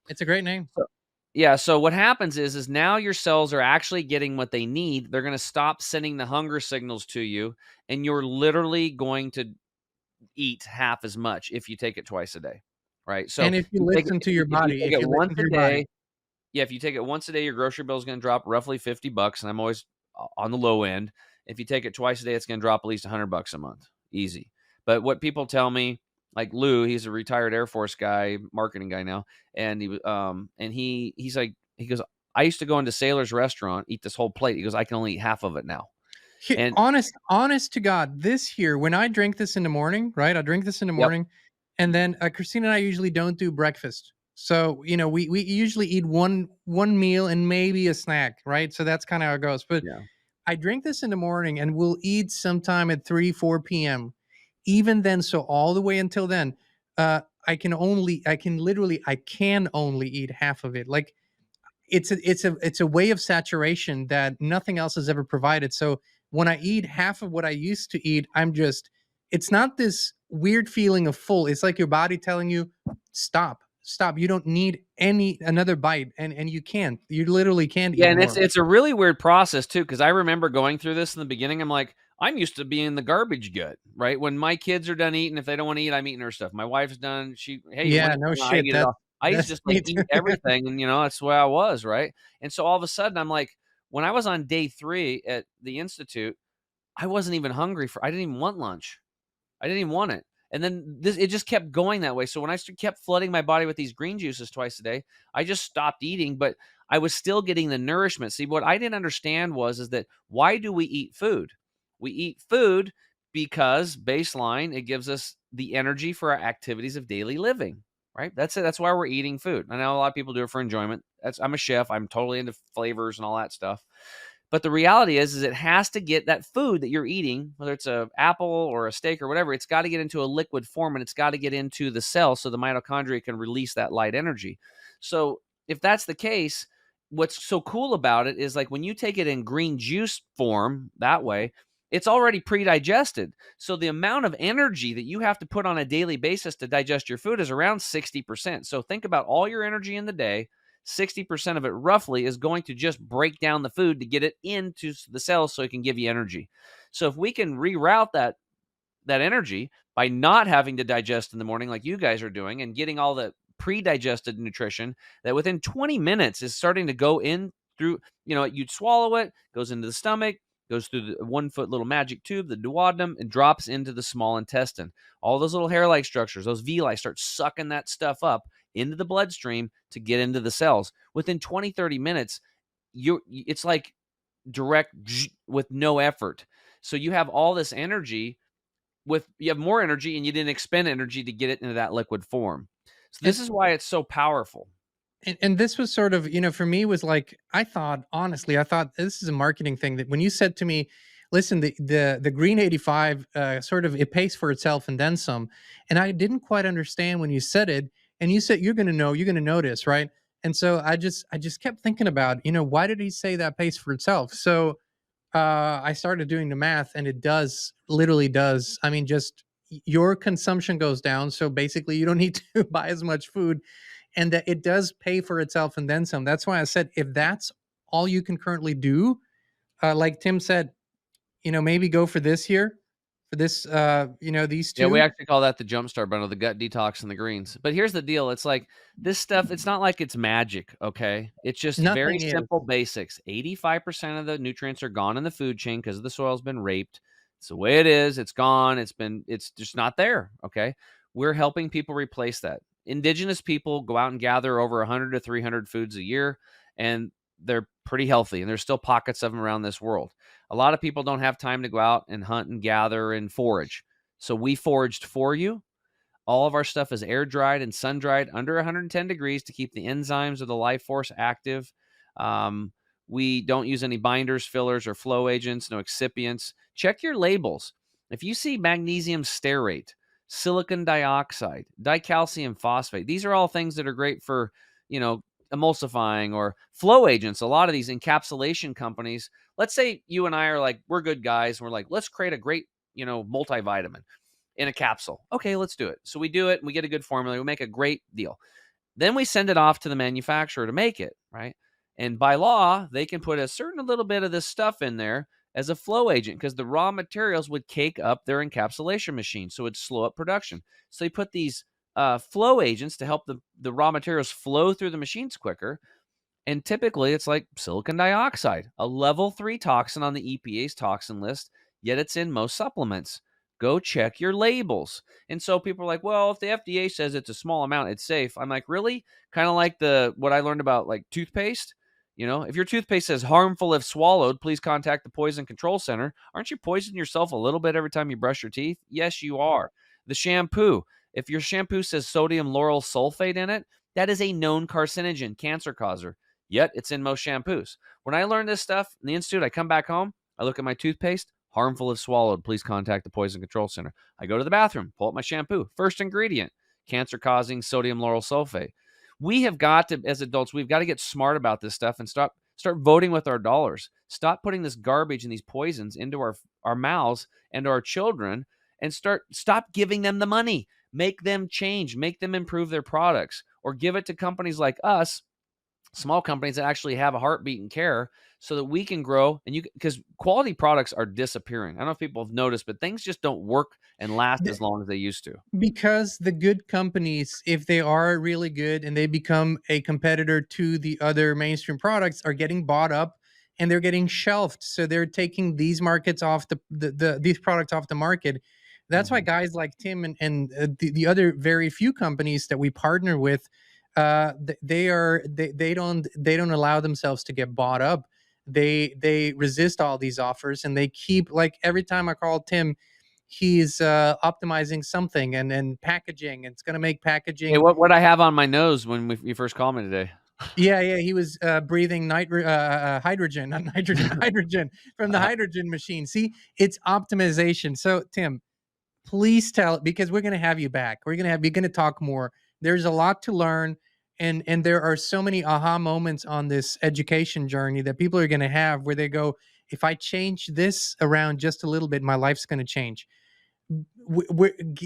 It's a great name. So yeah, so what happens is now your cells are actually getting what they need. They're gonna stop sending the hunger signals to you, and you're literally going to eat half as much if you take it twice a day, right? So, And if you you take it listen to your if you body, take if it you once listen to a your body. day, yeah, if you take it once a day, your grocery bill is gonna drop roughly $50, and I'm always on the low end. If you take it twice a day, it's gonna drop at least $100 a month, easy. But what people tell me, like Lou, he's a retired Air Force guy, marketing guy now, and he's like, he goes, "I used to go into Sailor's Restaurant, eat this whole plate." He goes, "I can only eat half of it now." And Honest to God, this here, when I drink this in the morning, right? I drink this in the yep, morning, and then Christina and I usually don't do breakfast. So we usually eat one meal and maybe a snack, right? So that's kind of how it goes. But yeah. I drink this in the morning, and we'll eat sometime at 3 4 p.m. Even then, so all the way until then, I can only eat half of it. Like it's a way of saturation that nothing else has ever provided. So when I eat half of what I used to eat, it's not this weird feeling of full. It's like your body telling you, stop. You don't need any another bite, and you can't. You literally can't Yeah, eat and it's more. it's a really weird process too, because I remember going through this in the beginning. I'm like, I'm used to being the garbage gut, right? When my kids are done eating, if they don't want to eat, I'm eating her stuff. My wife's done. Hey, you want Yeah, it? no I shit. get it all. I used to That's just like me too. eat everything, and that's the way I was, right? And so all of a sudden, I'm like, when I was on day 3 at the institute, I wasn't even hungry I didn't even want lunch. I didn't even want it. And then it just kept going that way. So when I kept flooding my body with these green juices twice a day, I just stopped eating, but I was still getting the nourishment. See, what I didn't understand is that why do we eat food? We eat food because baseline, it gives us the energy for our activities of daily living, right? That's it. That's why we're eating food. I know a lot of people do it for enjoyment. I'm a chef. I'm totally into flavors and all that stuff. But the reality is it has to get that food that you're eating, whether it's a apple or a steak or whatever, it's got to get into a liquid form and it's got to get into the cell so the mitochondria can release that light energy. So if that's the case, what's so cool about it is like when you take it in green juice form that way, it's already pre-digested. So the amount of energy that you have to put on a daily basis to digest your food is around 60%. So think about all your energy in the day. 60% of it roughly is going to just break down the food to get it into the cells so it can give you energy. So if we can reroute that energy by not having to digest in the morning like you guys are doing and getting all the pre-digested nutrition that within 20 minutes is starting to go in through, you'd swallow it, goes into the stomach, goes through the 1 foot little magic tube, the duodenum, and drops into the small intestine. All those little hair-like structures, those villi, start sucking that stuff up into the bloodstream to get into the cells. Within 20, 30 minutes, it's like direct with no effort. So you have all this energy you have more energy and you didn't expend energy to get it into that liquid form. So And this is why it's so powerful. And this was sort of, for me was like, I thought, honestly, I thought this is a marketing thing, that when you said to me, listen, the green 85, sort of, it pays for itself and then some. And I didn't quite understand when you said it, and you said, you're going to notice, right? And so I just kept thinking about, why did he say that pays for itself? So I started doing the math, and it does, literally does. I mean, just your consumption goes down. So basically, you don't need to buy as much food, and that it does pay for itself and then some. That's why I said, if that's all you can currently do, like Tim said, maybe go for this year, for this, these Yeah, we two. actually call that the jumpstart bundle, the gut detox and the greens. But here's the deal, it's like this stuff, it's not like it's magic, okay? It's just very Nothing is. simple basics. 85% of the nutrients are gone in the food chain because the soil's been raped. It's the way it is. It's gone. It's just not there, okay? We're helping people replace that. Indigenous people go out and gather over 100 to 300 foods a year, and they're pretty healthy, and there's still pockets of them around this world. A lot of people don't have time to go out and hunt and gather and forage. So we foraged for you. All of our stuff is air dried and sun dried under 110 degrees to keep the enzymes of the life force active. Um, we don't use any binders, fillers, or flow agents, no excipients. Check your labels. If you see magnesium stearate, silicon dioxide, dicalcium phosphate, these are all things that are great for, you know, emulsifying or flow agents. A lot of these encapsulation companies, let's say you and I are like, we're good guys, and we're like, let's create a great, multivitamin in a capsule. Okay, let's do it. So we do it and we get a good formula. We make a great deal. Then we send it off to the manufacturer to make it, right? And by law, they can put a certain little bit of this stuff in there as a flow agent because the raw materials would cake up their encapsulation machine. So it'd slow up production. So they put these flow agents to help the raw materials flow through the machines quicker. And typically it's like silicon dioxide, a level 3 toxin on the EPA's toxin list, yet it's in most supplements. Go check your labels. And so people are like, well, if the FDA says it's a small amount, it's safe. I'm like, really? Kind of like what I learned about like toothpaste. If your toothpaste says harmful if swallowed, please contact the Poison Control Center. Aren't you poisoning yourself a little bit every time you brush your teeth? Yes, you are. The shampoo. If your shampoo says sodium lauryl sulfate in it, that is a known carcinogen, cancer causer. Yet it's in most shampoos. When I learned this stuff in the institute, I come back home, I look at my toothpaste, harmful if swallowed. Please contact the Poison Control Center. I go to the bathroom, pull up my shampoo. First ingredient, cancer causing sodium lauryl sulfate. We have got to, as adults, we've got to get smart about this stuff and start voting with our dollars. Stop putting this garbage and these poisons into our mouths and our children, and stop giving them the money. Make them change, make them improve their products, or give it to companies like us, small companies that actually have a heartbeat and care, so that we can grow. And because quality products are disappearing. I don't know if people have noticed, but things just don't work and last as long as they used to. Because the good companies, if they are really good and they become a competitor to the other mainstream products, are getting bought up and they're getting shelved. So they're taking these markets off these products off the market. That's why Mhm. guys like Tim and the other very few companies that we partner with, they don't allow themselves to get bought up. They resist all these offers, and they keep, like, every time I call Tim, he's optimizing something and packaging. It's going to make Hey, packaging. what I have on my nose when you first called me today? Yeah, yeah, he was breathing hydrogen, not nitrogen, hydrogen from the hydrogen machine. See, it's optimization. So, Tim, please tell, because we're going to have you back. We're going to talk more. There's a lot to learn, and there are so many aha moments on this education journey that people are going to have, where they go, if I change this around just a little bit, my life's going to change.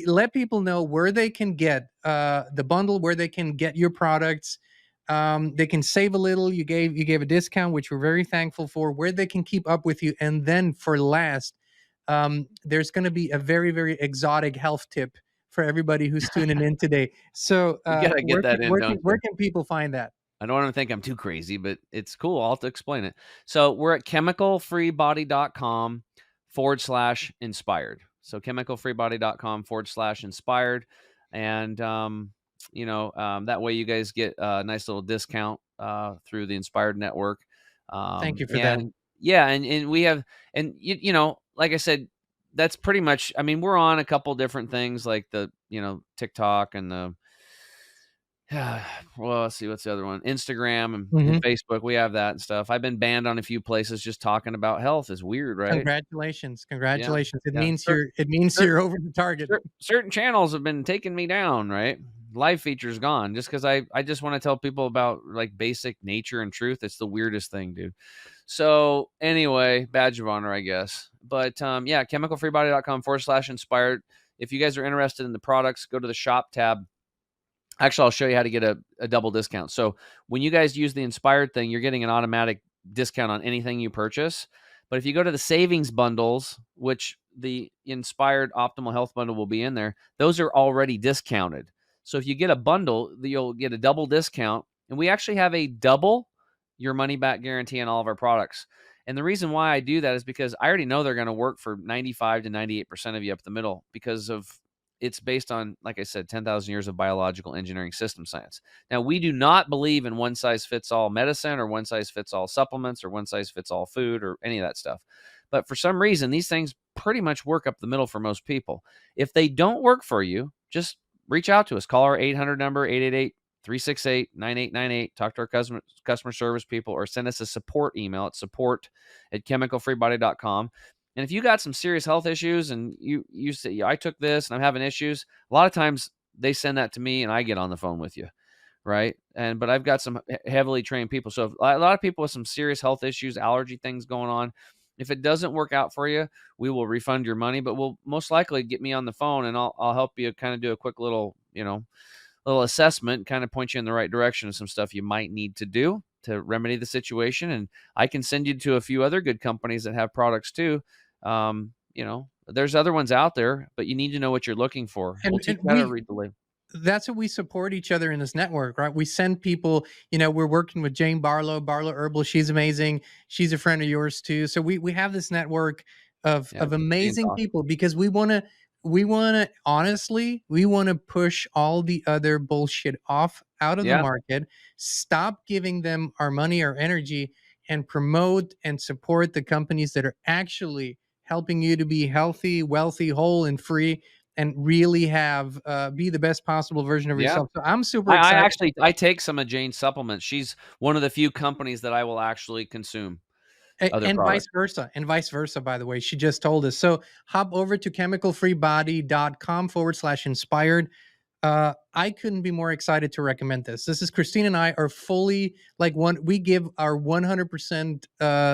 Let people know where they can get the bundle, where they can get your products. They can save a little. You gave a discount, which we're very thankful for. Where they can keep up with you, and then for last, there's going to be a very, very exotic health tip for everybody who's tuning in today. So You gotta get where can that in, where can don't where you? can people find that? I don't want to think I'm too crazy, but it's cool. I'll have to explain it. So we're at chemicalfreebody.com/inspired. So chemicalfreebody.com/inspired. And, that way you guys get a nice little discount through the Inspired Network. Thank you for that. And yeah, and we have, and like I said, that's pretty much, I mean, we're on a couple different things like the, TikTok and the Well, let's see, what's the other one? Instagram and Mhm. Facebook, we have that and stuff. I've been banned on a few places just talking about health. Is weird, right? Congratulations, Yeah, congratulations. It yeah. means you're over the target. Certain channels have been taking me down, right? Live feature's gone just because I just wanna tell people about, like, basic nature and truth. It's the weirdest thing, dude. So, anyway, badge of honor, I guess. But, yeah, chemicalfreebody.com/inspired. If you guys are interested in the products, go to the shop tab. Actually, I'll show you how to get a double discount. So when you guys use the Inspired thing, you're getting an automatic discount on anything you purchase. But if you go to the savings bundles, which the Inspired Optimal Health Bundle will be in there, those are already discounted. So if you get a bundle, you'll get a double discount. And we actually have a double your money back guarantee on all of our products. And the reason why I do that is because I already know they're going to work for 95 to 98% of you up the middle because of it's based on, like I said, 10,000 years of biological engineering system science. Now, we do not believe in one size fits all medicine or one size fits all supplements or one size fits all food or any of that stuff. But for some reason, these things pretty much work up the middle for most people. If they don't work for you, just reach out to us. Call our 800 number, 888-368-9898. Talk to our customer service people or send us a support email at support@chemicalfreebody.com. And if you got some serious health issues and you say, yeah, I took this and I'm having issues, a lot of times they send that to me and I get on the phone with you, right? And but I've got some heavily trained people. So if a lot of people with some serious health issues, allergy things going on, if it doesn't work out for you, we will refund your money, but we'll most likely get me on the phone and I'll help you kind of do a quick little, little assessment, kind of point you in the right direction of some stuff you might need to do to remedy the situation. And I can send you to a few other good companies that have products too. There's other ones out there, but you need to know what you're looking for. We'll And teach you how to read the label. that's what we support each other in this network, right? We send people, we're working with Jane Barlow Herbal. She's amazing. She's a friend of yours too. So we have this network Yeah. of Jane's amazing awesome. people because we want to honestly, we want to push all the other bullshit off out of the Yeah. market, stop giving them our money, our energy, and promote and support the companies that are actually helping you to be healthy, wealthy, whole, and free, and really have be the best possible version of Yeah. yourself. So I'm super I excited, actually I take some of Jane's supplements. She's one of the few companies that I will actually consume other and vice products. versa, By the way, she just told us. So hop over to chemicalfreebody.com/inspired. I couldn't be more excited to recommend this. This is Christine and I are fully like one. We give our 100%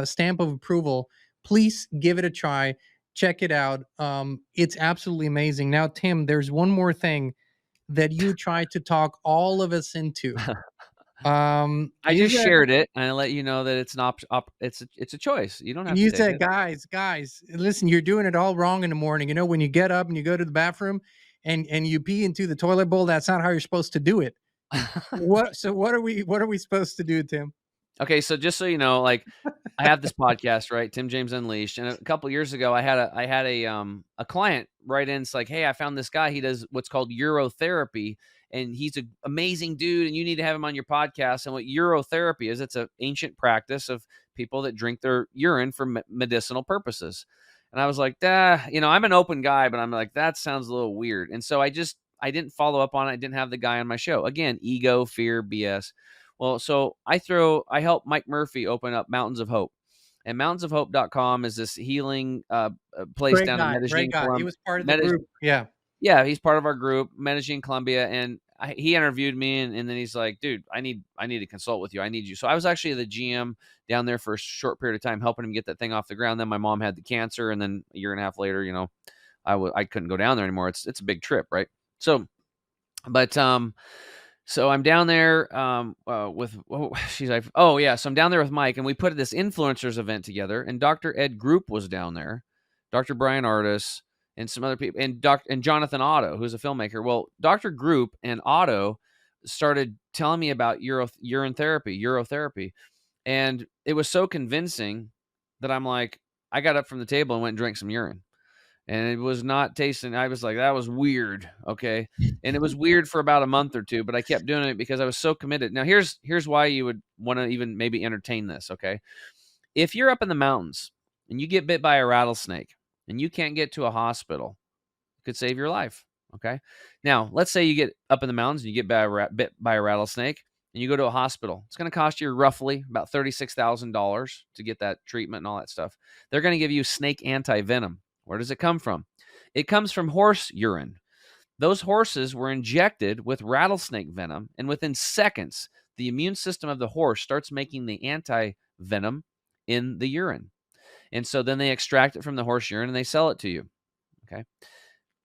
stamp of approval. Please give it a try. Check it out. It's absolutely amazing. Now, Tim, there's one more thing that you tried to talk all of us into. I You just said shared it and I let you know that it's an it's a choice. You don't have to you take said, it. guys, listen, you're doing it all wrong in the morning. When you get up and you go to the bathroom and you pee into the toilet bowl, that's not how you're supposed to do it. What are we supposed to do, Tim? Okay, so just so you know, like I have this podcast, right? Tim James Unleashed. And a couple years ago, I had a client write in. It's like, hey, I found this guy. He does what's called urotherapy, and he's an amazing dude, and you need to have him on your podcast. And what urotherapy is, it's an ancient practice of people that drink their urine for medicinal purposes. And I was like, I'm an open guy, but I'm like, that sounds a little weird. And so I didn't follow up on it. I didn't have the guy on my show. Again, ego, fear, BS. Well, so I help Mike Murphy open up Mountains of Hope. And mountainsofhope.com is this healing place Great down in guy, Medellin, great guy. He Colombia. was part of the group. Yeah. Yeah, he's part of our group, Medellin, Colombia, and he interviewed me, and then he's like, "Dude, I need to consult with you. I need you." So I was actually the GM down there for a short period of time, helping him get that thing off the ground. Then my mom had the cancer, and then a year and a half later, I couldn't go down there anymore. It's a big trip, right? So, but so I'm down there with she's like, oh yeah, so I'm down there with Mike, and we put this influencers event together, and Dr. Ed Group was down there, Dr. Brian Artis, and some other people, and Jonathan Otto, who's a filmmaker. Well, Dr. Group and Otto started telling me about urotherapy, and it was so convincing that I'm like, I got up from the table and went and drank some urine and it was not tasting. I was like, that was weird. Okay. And it was weird for about a month or two, but I kept doing it because I was so committed. Now here's why you would want to even maybe entertain this. Okay. If you're up in the mountains and you get bit by a rattlesnake and you can't get to a hospital, it could save your life. Okay. Now, let's say you get up in the mountains and you get bit by a rattlesnake and you go to a hospital. It's going to cost you roughly about $36,000 to get that treatment and all that stuff. They're going to give you snake anti-venom. Where does it come from? It comes from horse urine. Those horses were injected with rattlesnake venom, and within seconds, the immune system of the horse starts making the anti-venom in the urine. And so then they extract it from the horse urine and they sell it to you. Okay.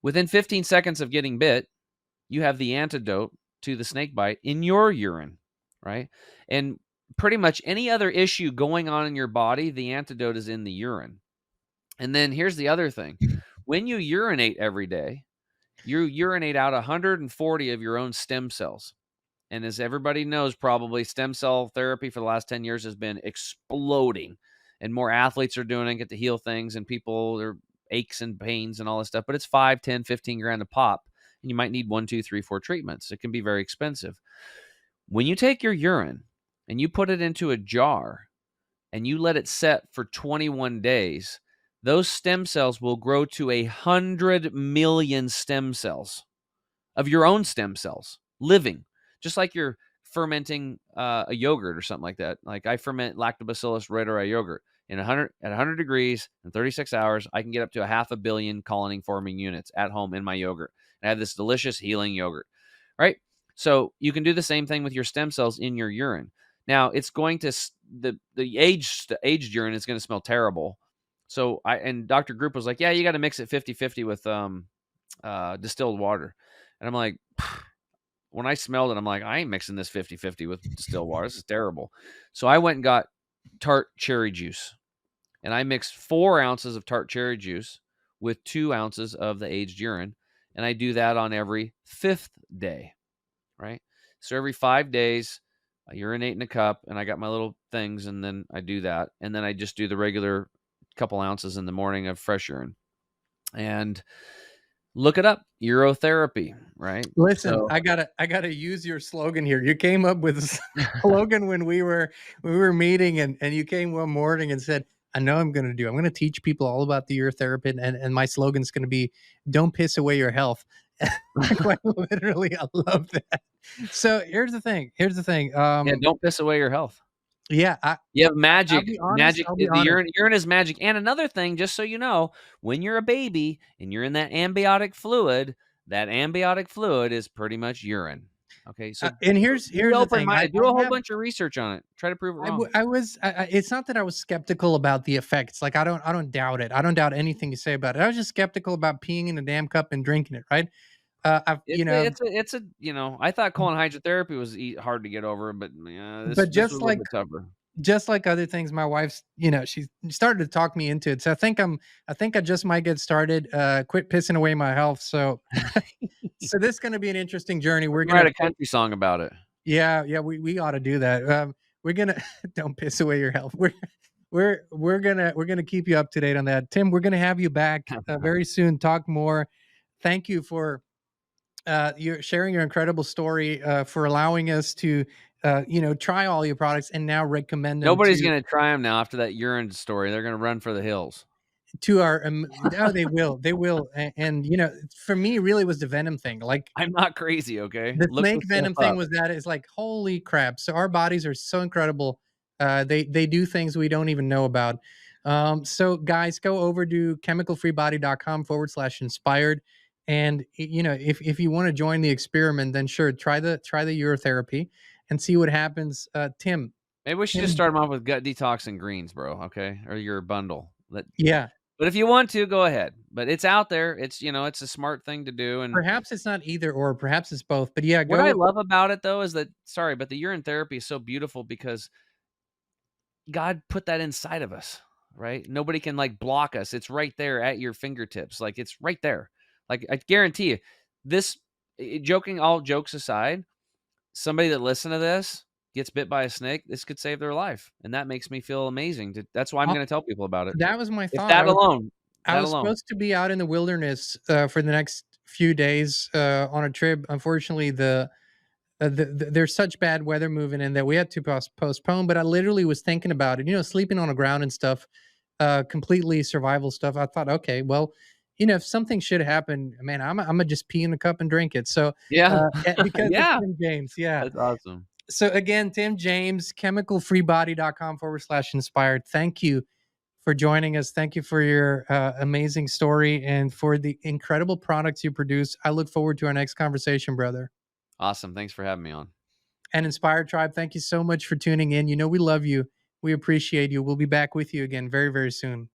Within 15 seconds of getting bit, you have the antidote to the snake bite in your urine, right? And pretty much any other issue going on in your body, the antidote is in the urine. And then here's the other thing. When you urinate every day, you urinate out 140 of your own stem cells. And as everybody knows, probably stem cell therapy for the last 10 years has been exploding. And more athletes are doing it, get to heal things, and people are aches and pains and all this stuff. But it's 5, 10, 15 grand a pop. And you might need 1, 2, 3, 4 treatments. It can be very expensive. When you take your urine and you put it into a jar and you let it set for 21 days, those stem cells will grow to 100 million stem cells of your own stem cells living, just like you're fermenting a yogurt or something like that. Like I ferment Lactobacillus reuteri yogurt in 100 degrees in 36 hours. I can get up to 500 million colony forming units at home in my yogurt. And I have this delicious healing yogurt, right? So you can do the same thing with your stem cells in your urine. Now it's going to the aged urine is going to smell terrible. So Dr. Group was like, yeah, you got to mix it 50-50 with distilled water. And I'm like, when I smelled it, I'm like, I ain't mixing this 50-50 with distilled water. This is terrible. So I went and got tart cherry juice. And I mixed 4 ounces of tart cherry juice with 2 ounces of the aged urine. And I do that on every 5th day, right? So every 5 days, I urinate in a cup and I got my little things. And then I do that. And then I just do the regular couple ounces in the morning of fresh urine. And look it up, urotherapy, right? Listen, So I gotta use your slogan here. You came up with a slogan when we were meeting, and you came one morning and said, "I know I'm gonna teach people all about the urotherapy, and my slogan's gonna be, don't piss away your health." Quite literally, I love that. So here's the thing. yeah, don't piss away your health. Yeah, You have I'll magic. be honest. Magic I'll be the honest. urine is magic. And another thing, just so you know, when you're a baby and you're in that amniotic fluid is pretty much urine. Okay, so And be here's the thing. I open-minded. Do I a whole have bunch of research on it. Try to prove it I, wrong. w- I was it's not that I was skeptical about the effects. Like I don't doubt it. I don't doubt anything you say about it. I was just skeptical about peeing in a damn cup and drinking it, right? I've I thought colon hydrotherapy was hard to get over, but yeah, this but this was a little bit tougher. just like other things, my wife's, she started to talk me into it. So I think I just might get started. Quit pissing away my health. So so this is going to be an interesting journey. We We're can gonna write a country song about it. Yeah, we ought to do that. We're gonna don't piss away your health. We're gonna keep you up to date on that, Tim. We're gonna have you back very soon. Talk more. Thank you for your sharing your incredible story, for allowing us to try all your products and now recommend them Nobody's gonna try them now after that urine story. They're gonna run for the hills. to our. Oh, they will, and for me, really was the venom thing. Like I'm not crazy, okay? the Look snake this stuff venom thing up. was that is like, holy crap. So our bodies are so incredible. They do things we don't even know about. So guys, go over to chemicalfreebody.com/inspired. And if you want to join the experiment, then sure, try the urotherapy and see what happens. Maybe we should just Tim, start them off with gut detox and greens, bro. Okay, or your bundle. yeah, But if you want to, go ahead. But it's out there. It's a smart thing to do. And perhaps it's not either or, perhaps it's both. But yeah, what I go. love about it though is that but the urine therapy is so beautiful because God put that inside of us, right? Nobody can like block us. It's right there at your fingertips. Like it's right there. Like I guarantee you, this joking, all jokes aside, somebody that listened to this gets bit by a snake, this could save their life. And that makes me feel amazing. That's why I'm uh, going to tell people about it. that was my If thought. that alone, I that was alone. supposed to be out in the wilderness for the next few days on a trip. Unfortunately, there's such bad weather moving in that we had to postpone. But I literally was thinking about it. Sleeping on the ground and stuff, completely survival stuff. I thought, okay, well, if something should happen, man, I'm gonna just pee in a cup and drink it. So, Yeah. because of Yeah. Tim James, yeah. That's awesome. So again, Tim James, chemicalfreebody.com/inspired. Thank you for joining us. Thank you for your amazing story and for the incredible products you produce. I look forward to our next conversation, brother. Awesome. Thanks for having me on. And Inspired Tribe, thank you so much for tuning in. We love you. We appreciate you. We'll be back with you again very, very soon.